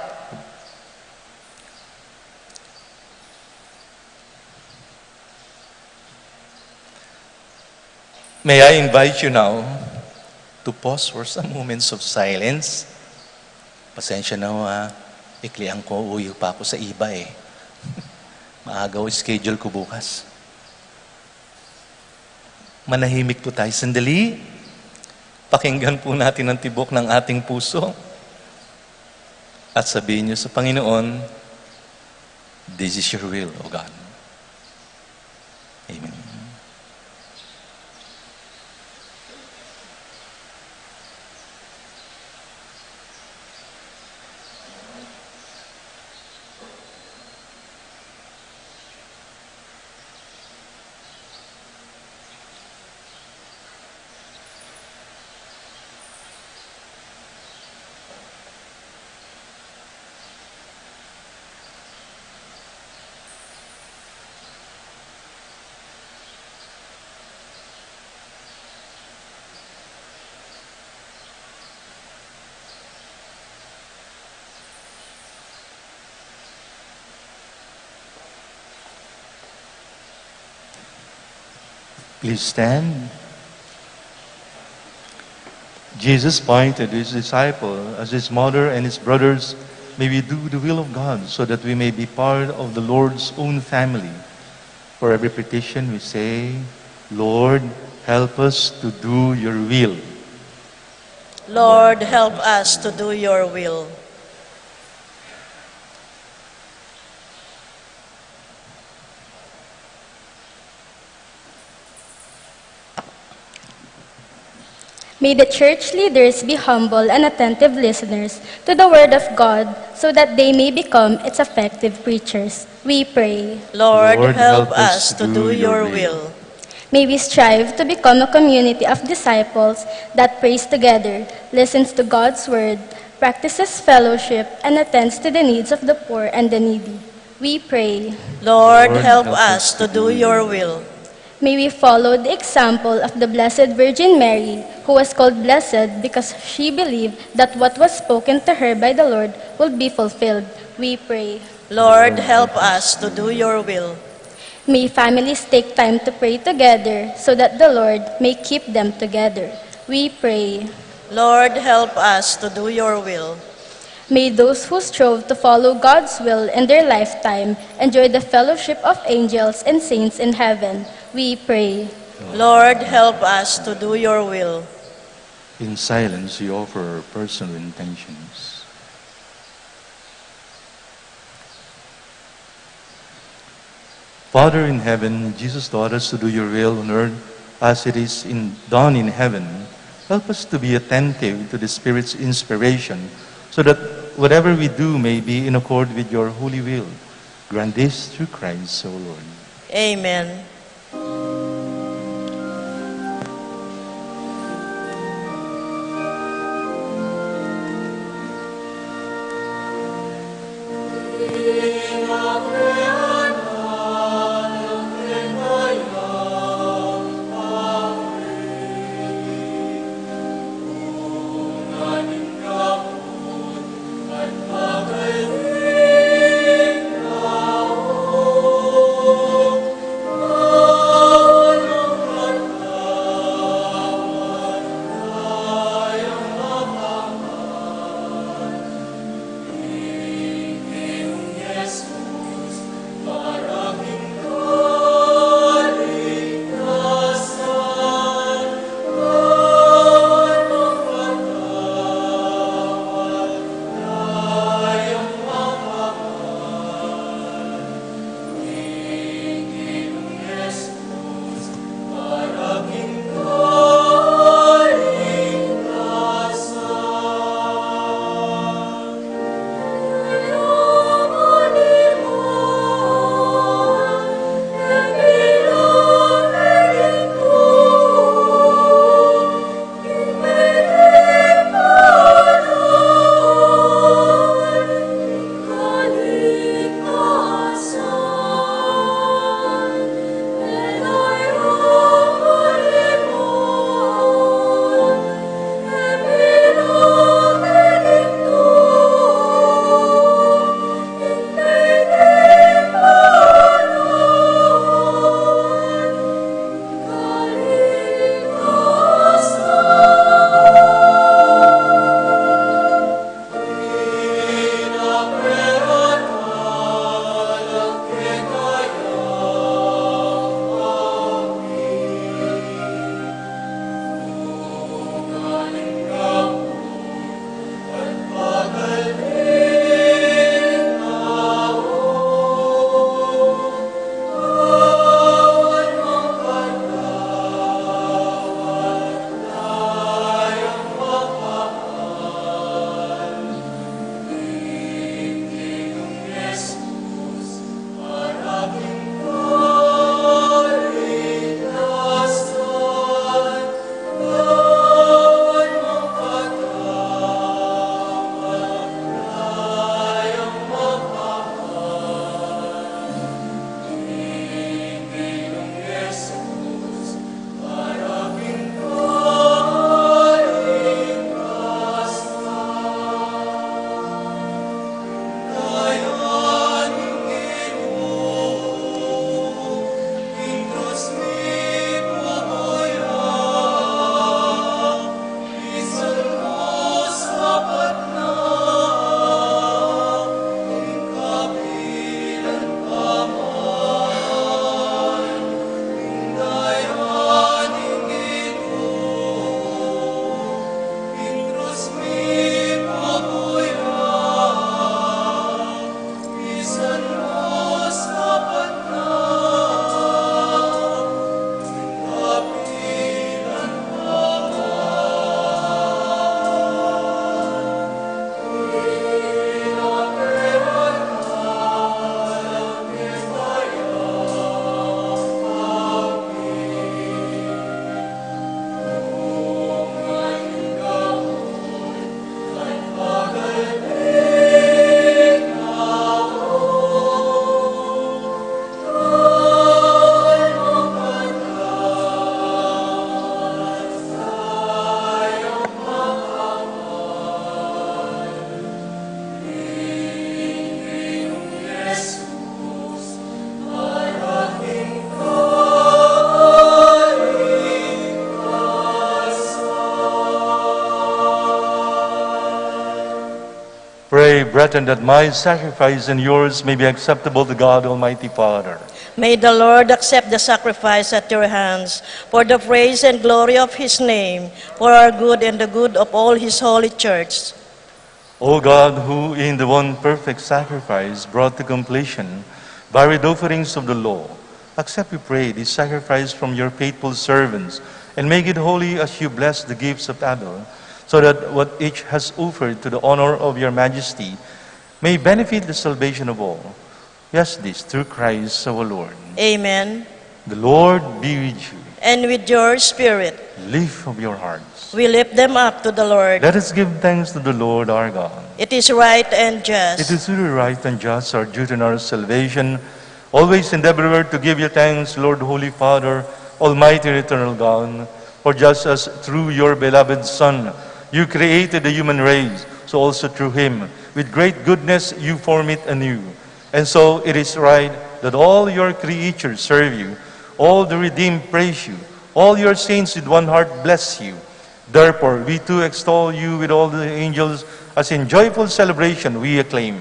May I invite you now to pause for some moments of silence. Pasensya na ho ha. Iklian ko, uwi pa ako sa iba eh. Maagaw schedule ko bukas. Manahimik po tayo sandali. Pakinggan po natin ang tibok ng ating puso. At sabihin niyo sa Panginoon, this is your will, O God. Amen. Please stand. Jesus pointed his disciple as his mother and his brothers, may we do the will of God so that we may be part of the Lord's own family. For every petition we say, Lord, help us to do your will. Lord, help us to do your will. May the church leaders be humble and attentive listeners to the word of God so that they may become its effective preachers. We pray. Lord, help us to do your will. May we strive to become a community of disciples that prays together, listens to God's word, practices fellowship, and attends to the needs of the poor and the needy. We pray. Lord, help us to do your will. May we follow the example of the Blessed Virgin Mary, who was called blessed because she believed that what was spoken to her by the Lord will be fulfilled. We pray. Lord, help us to do your will. May families take time to pray together so that the Lord may keep them together. We pray. Lord, help us to do your will. May those who strove to follow God's will in their lifetime enjoy the fellowship of angels and saints in heaven. We pray. Lord, help us to do your will. In silence, we offer our personal intentions. Father in heaven, Jesus taught us to do your will on earth as it is done in heaven, help us to be attentive to the Spirit's inspiration, so that whatever we do may be in accord with your holy will. Grant this through Christ, O Lord. Amen. Pray, brethren, that my sacrifice and yours may be acceptable to God Almighty Father. May the Lord accept the sacrifice at your hands for the praise and glory of his name, for our good and the good of all his holy church. O God, who in the one perfect sacrifice brought to completion varied offerings of the law, Accept, we pray, this sacrifice from your faithful servants, and make it holy as you bless the gifts of Abel, so that what each has offered to the honor of your majesty may benefit the salvation of all. Yes, this through Christ our Lord. Amen. The Lord be with you. And with your spirit, Lift up your hearts. we lift them up to the Lord. Let us give thanks to the Lord our God. It is right and just. It is truly right and just, our duty and our salvation, always and everywhere to give you thanks, Lord, Holy Father, Almighty and eternal God, for just as through your beloved Son you created the human race, so also through him, with great goodness you form it anew. And so it is right that all your creatures serve you, all the redeemed praise you, all your saints with one heart bless you. Therefore, we too extol you with all the angels, as in joyful celebration we acclaim.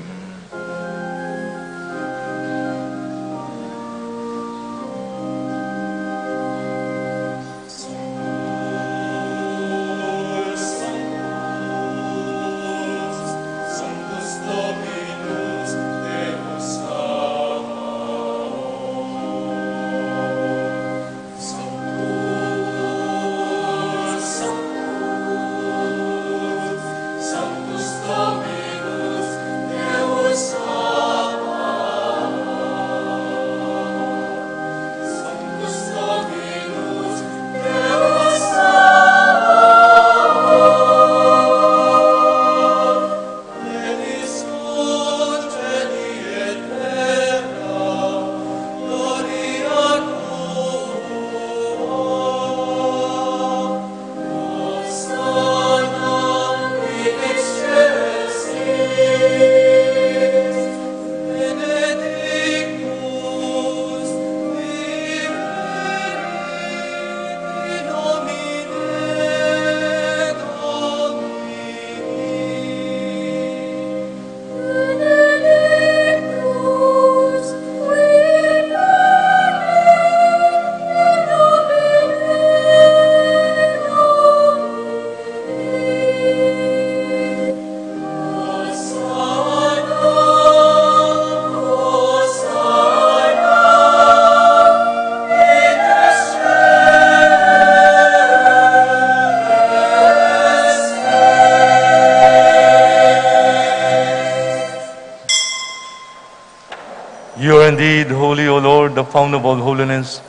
You are indeed holy, O Lord, the fount of all holiness.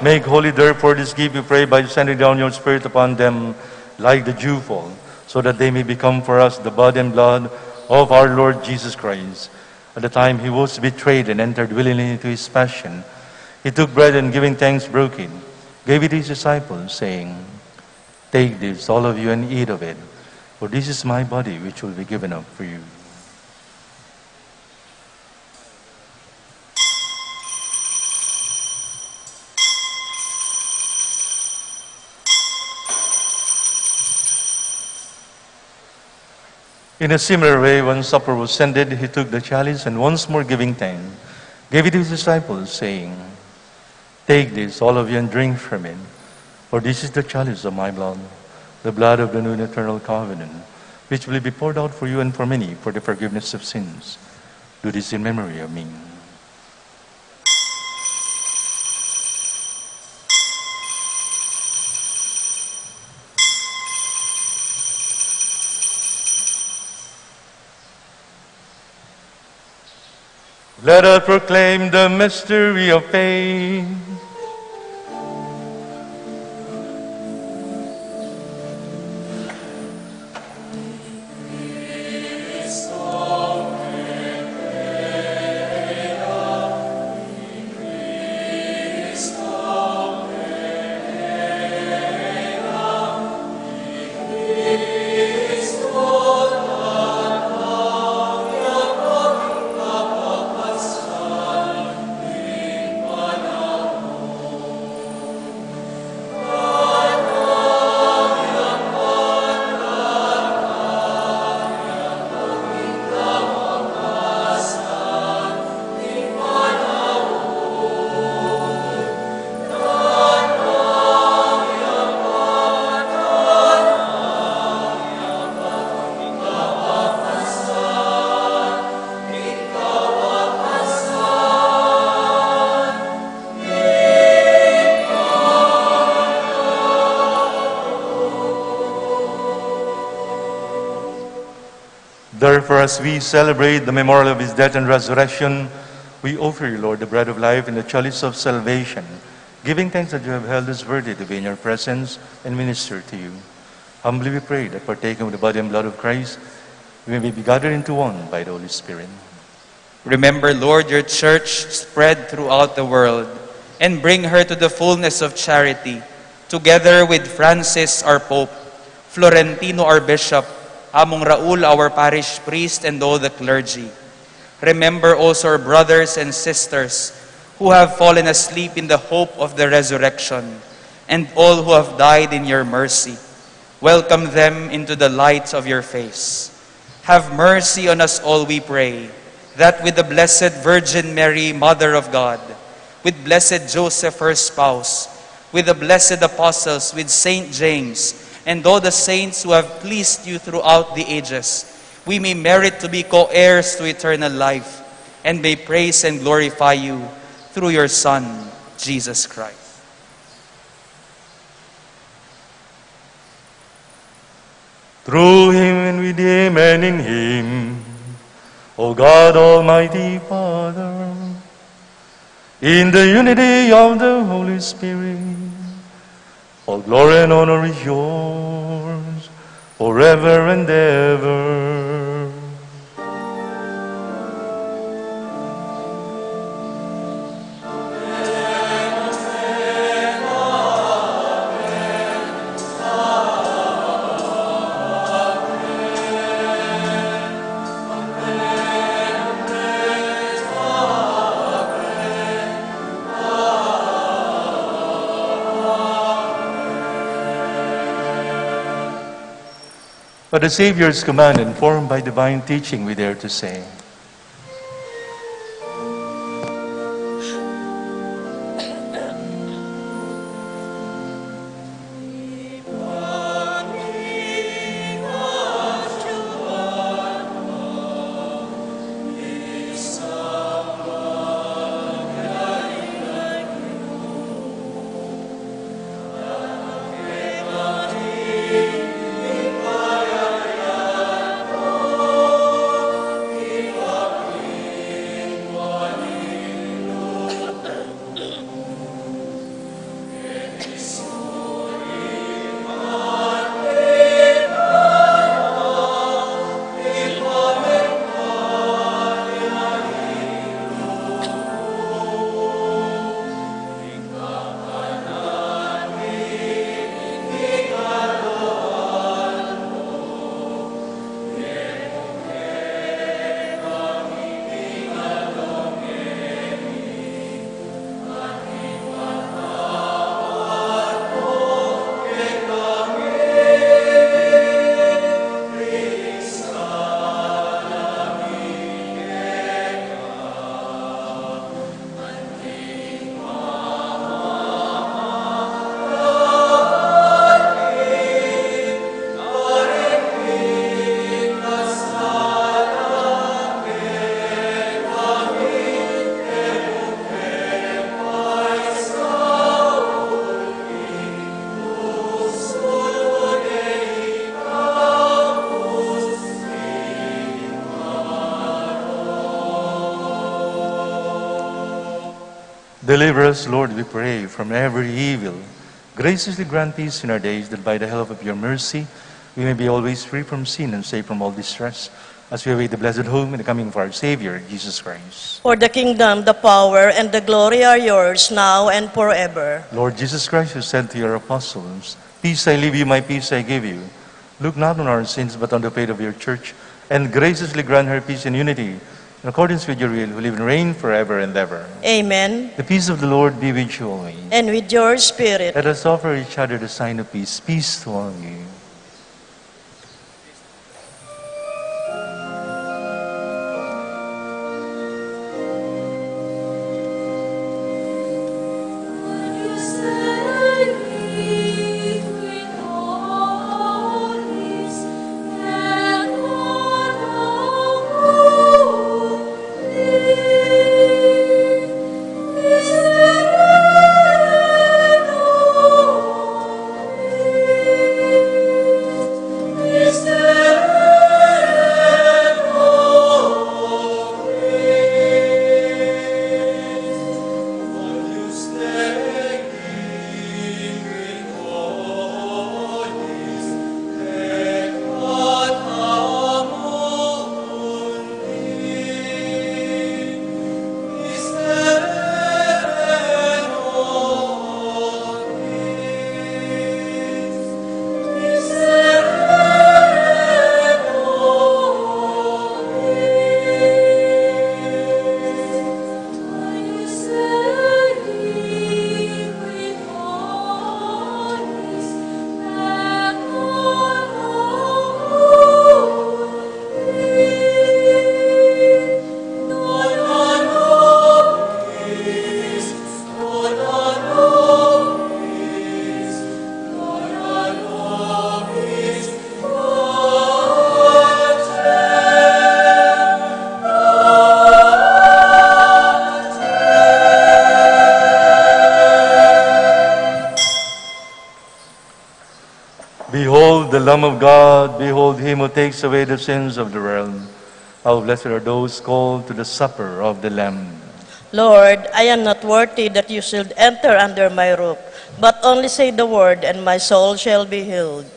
Make holy, therefore, this gift, we pray, by sending down your Spirit upon them like the dewfall, so that they may become for us the body and blood of our Lord Jesus Christ. At the time he was betrayed and entered willingly into his passion, he took bread and giving thanks broke it, gave it to his disciples, saying, "Take this, all of you, and eat of it, for this is my body which will be given up for you." In a similar way, when supper was ended, he took the chalice and once more giving thanks, gave it to his disciples, saying, "Take this, all of you, and drink from it, for this is the chalice of my blood, the blood of the new and eternal covenant, which will be poured out for you and for many for the forgiveness of sins. Do this in memory of me." Let us proclaim the mystery of faith. Therefore, as we celebrate the memorial of his death and resurrection, we offer you, Lord, the bread of life and the chalice of salvation, giving thanks that you have held us worthy to be in your presence and minister to you. Humbly we pray that partaking of the body and blood of Christ, we may be gathered into one by the Holy Spirit. Remember, Lord, your church spread throughout the world, and bring her to the fullness of charity, together with Francis, our Pope, Florentino, our Bishop, Among Raul, our parish priest, and all the clergy. Remember also our brothers and sisters who have fallen asleep in the hope of the resurrection, and all who have died in your mercy. Welcome them into the light of your face. Have mercy on us all, we pray, that with the Blessed Virgin Mary, Mother of God, with Blessed Joseph, her spouse, with the blessed apostles, with Saint James, and all the saints who have pleased you throughout the ages, we may merit to be co-heirs to eternal life, and may praise and glorify you through your Son, Jesus Christ. Through him and with him and in him, O God, Almighty Father, in the unity of the Holy Spirit, all glory and honor is yours forever and ever. By the Savior's command, informed by divine teaching, we dare to say, deliver us, Lord, we pray, from every evil. Graciously grant peace in our days, that by the help of your mercy, we may be always free from sin and safe from all distress, as we await the blessed home and the coming of our Savior, Jesus Christ. For the kingdom, the power, and the glory are yours, now and forever. Lord Jesus Christ, who said to your apostles, "Peace I leave you, my peace I give you," look not on our sins, but on the faith of your church, and graciously grant her peace and unity, in accordance with your will, who live and reign forever and ever. Amen. The peace of the Lord be with you always. And with your spirit. Let us offer each other the sign of peace. Peace to all of you. Lamb of God, behold him who takes away the sins of the world. How blessed are those called to the supper of the Lamb. Lord, I am not worthy that you should enter under my roof, but only say the word, and my soul shall be healed.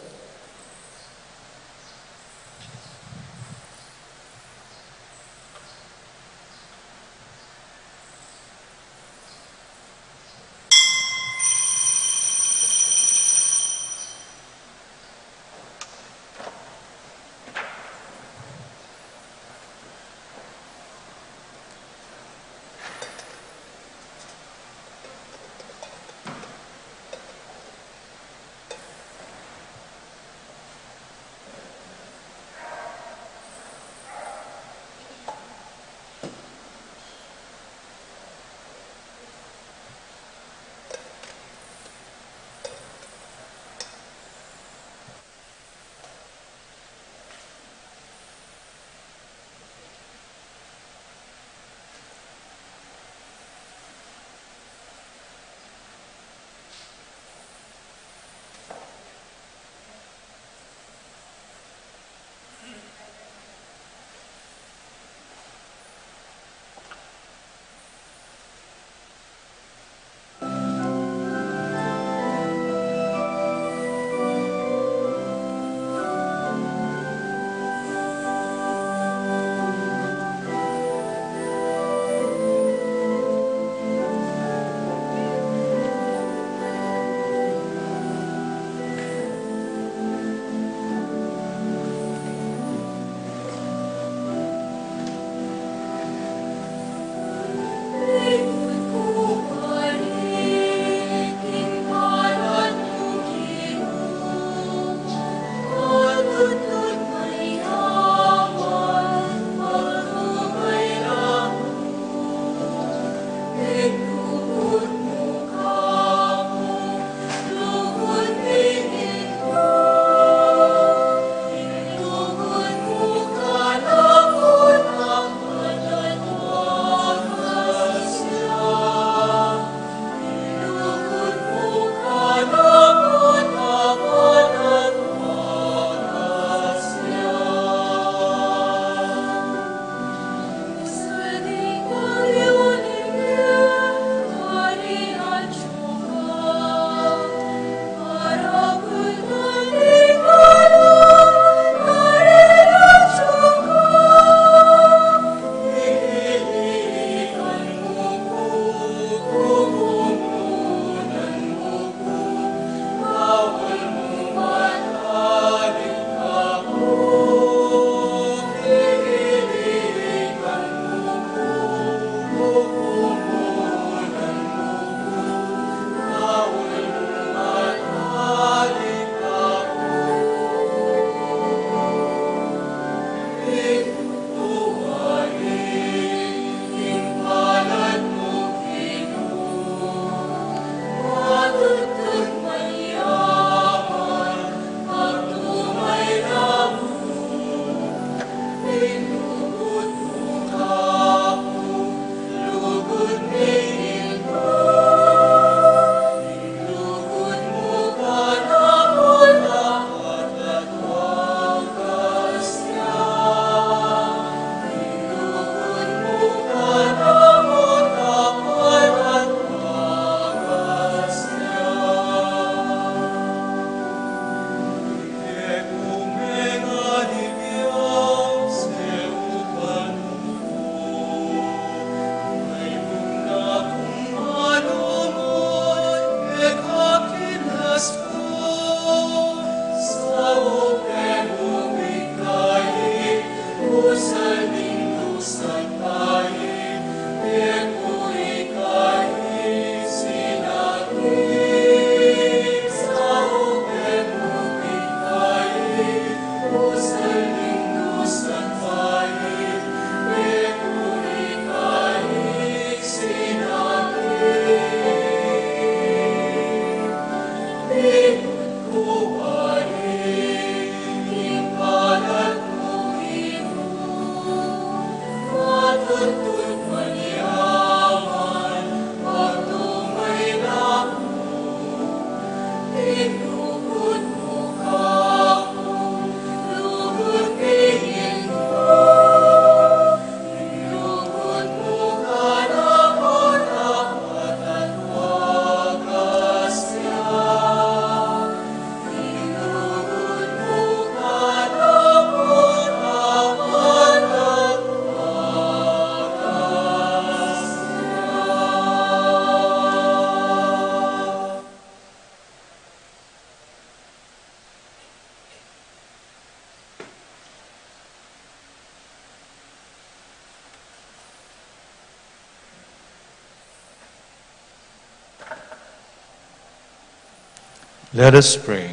Let us pray.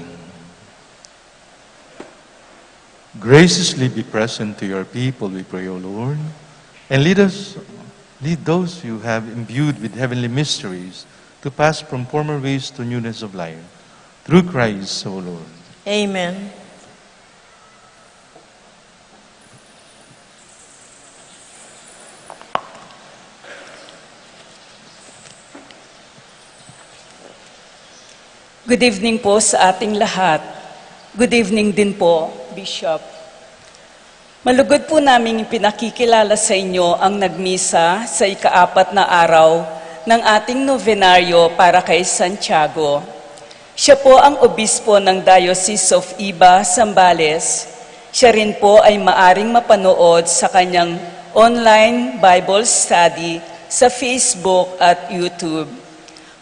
Graciously be present to your people, we pray, O Lord, and lead those you have imbued with heavenly mysteries to pass from former ways to newness of life. Through Christ, O Lord. Amen. Good evening po sa ating lahat. Good evening din po, Bishop. Malugod po namin pinakikilala sa inyo ang nagmisa sa ika-4 na araw ng ating novenaryo para kay Santiago. Siya po ang obispo ng Diocese of Iba, Zambales. Siya rin po ay maaring mapanood sa kanyang online Bible study sa Facebook at YouTube.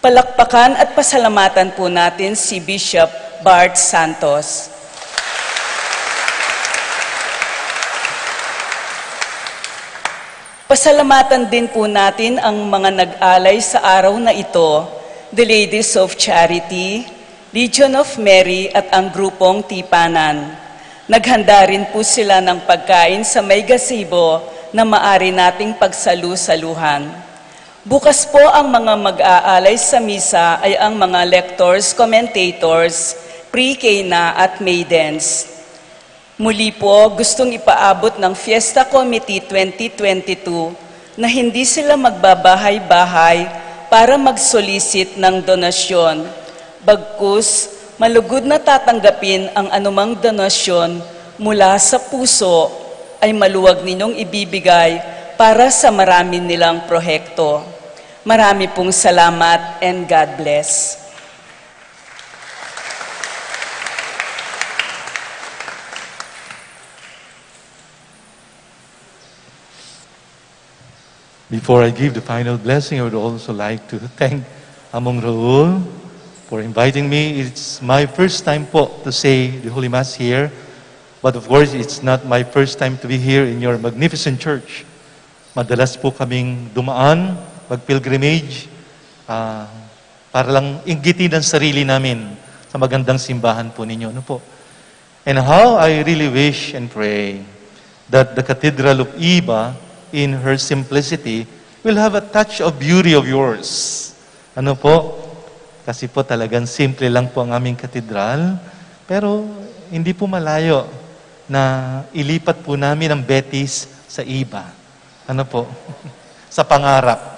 Palakpakan at pasalamatan po natin si Bishop Bart Santos. Pasalamatan din po natin ang mga nag-alay sa araw na ito, the Ladies of Charity, Legion of Mary at ang grupong Tipanan. Naghanda rin po sila ng pagkain sa may gazebo na maaari nating pagsalu-saluhan. Bukas po ang mga mag-aalay sa misa ay ang mga lectors, commentators, pre-K na at maidens. Muli po, gustong ipaabot ng Fiesta Committee 2022 na hindi sila magbabahay-bahay para mag-solicit ng donasyon. Bagkus, malugod na tatanggapin ang anumang donasyon mula sa puso ay maluwag ninyong ibibigay para sa marami nilang prohekto. Marami pong salamat and God bless. Before I give the final blessing, I would also like to thank Among Raul for inviting me. It's my first time po to say the Holy Mass here, but of course, it's not my first time to be here in your magnificent church. Madalas po kaming dumaan, mag-pilgrimage, para lang inggitin ang sarili namin sa magandang simbahan po ninyo. Ano po? And how I really wish and pray that the Cathedral of Iba, in her simplicity, will have a touch of beauty of yours. Ano po? Kasi po talagang simple lang po ang aming katedral, pero hindi po malayo na ilipat po namin ang Betis sa Iba. Ano po? Sa pangarap.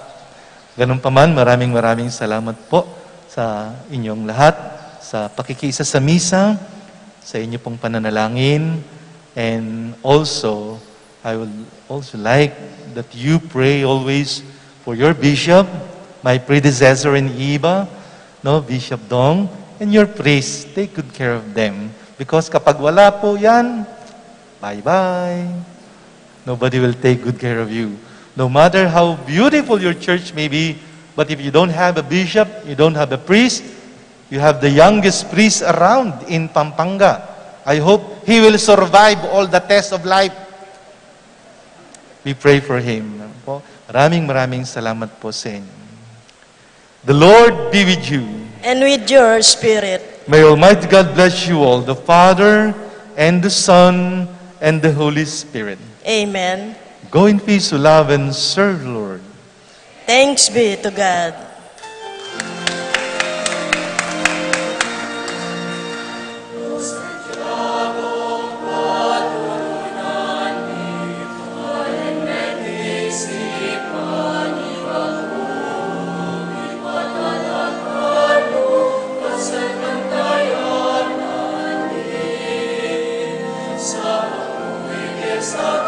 Ganun pa man, maraming salamat po sa inyong lahat, sa pakikiisa sa misa, sa inyo pong pananalangin, and also, I would also like that you pray always for your bishop, my predecessor in Iba, no, Bishop Dong, and your priest. Take good care of them. Because kapag wala po yan, bye-bye. Nobody will take good care of you. No matter how beautiful your church may be, but if you don't have a bishop, you don't have a priest, you have the youngest priest around in Pampanga. I hope he will survive all the tests of life. We pray for him. Maraming salamat po sa inyo. The Lord be with you. And with your spirit. May Almighty God bless you all, the Father, and the Son, and the Holy Spirit. Amen. Go in peace to love and serve the Lord. Thanks be to God. Sa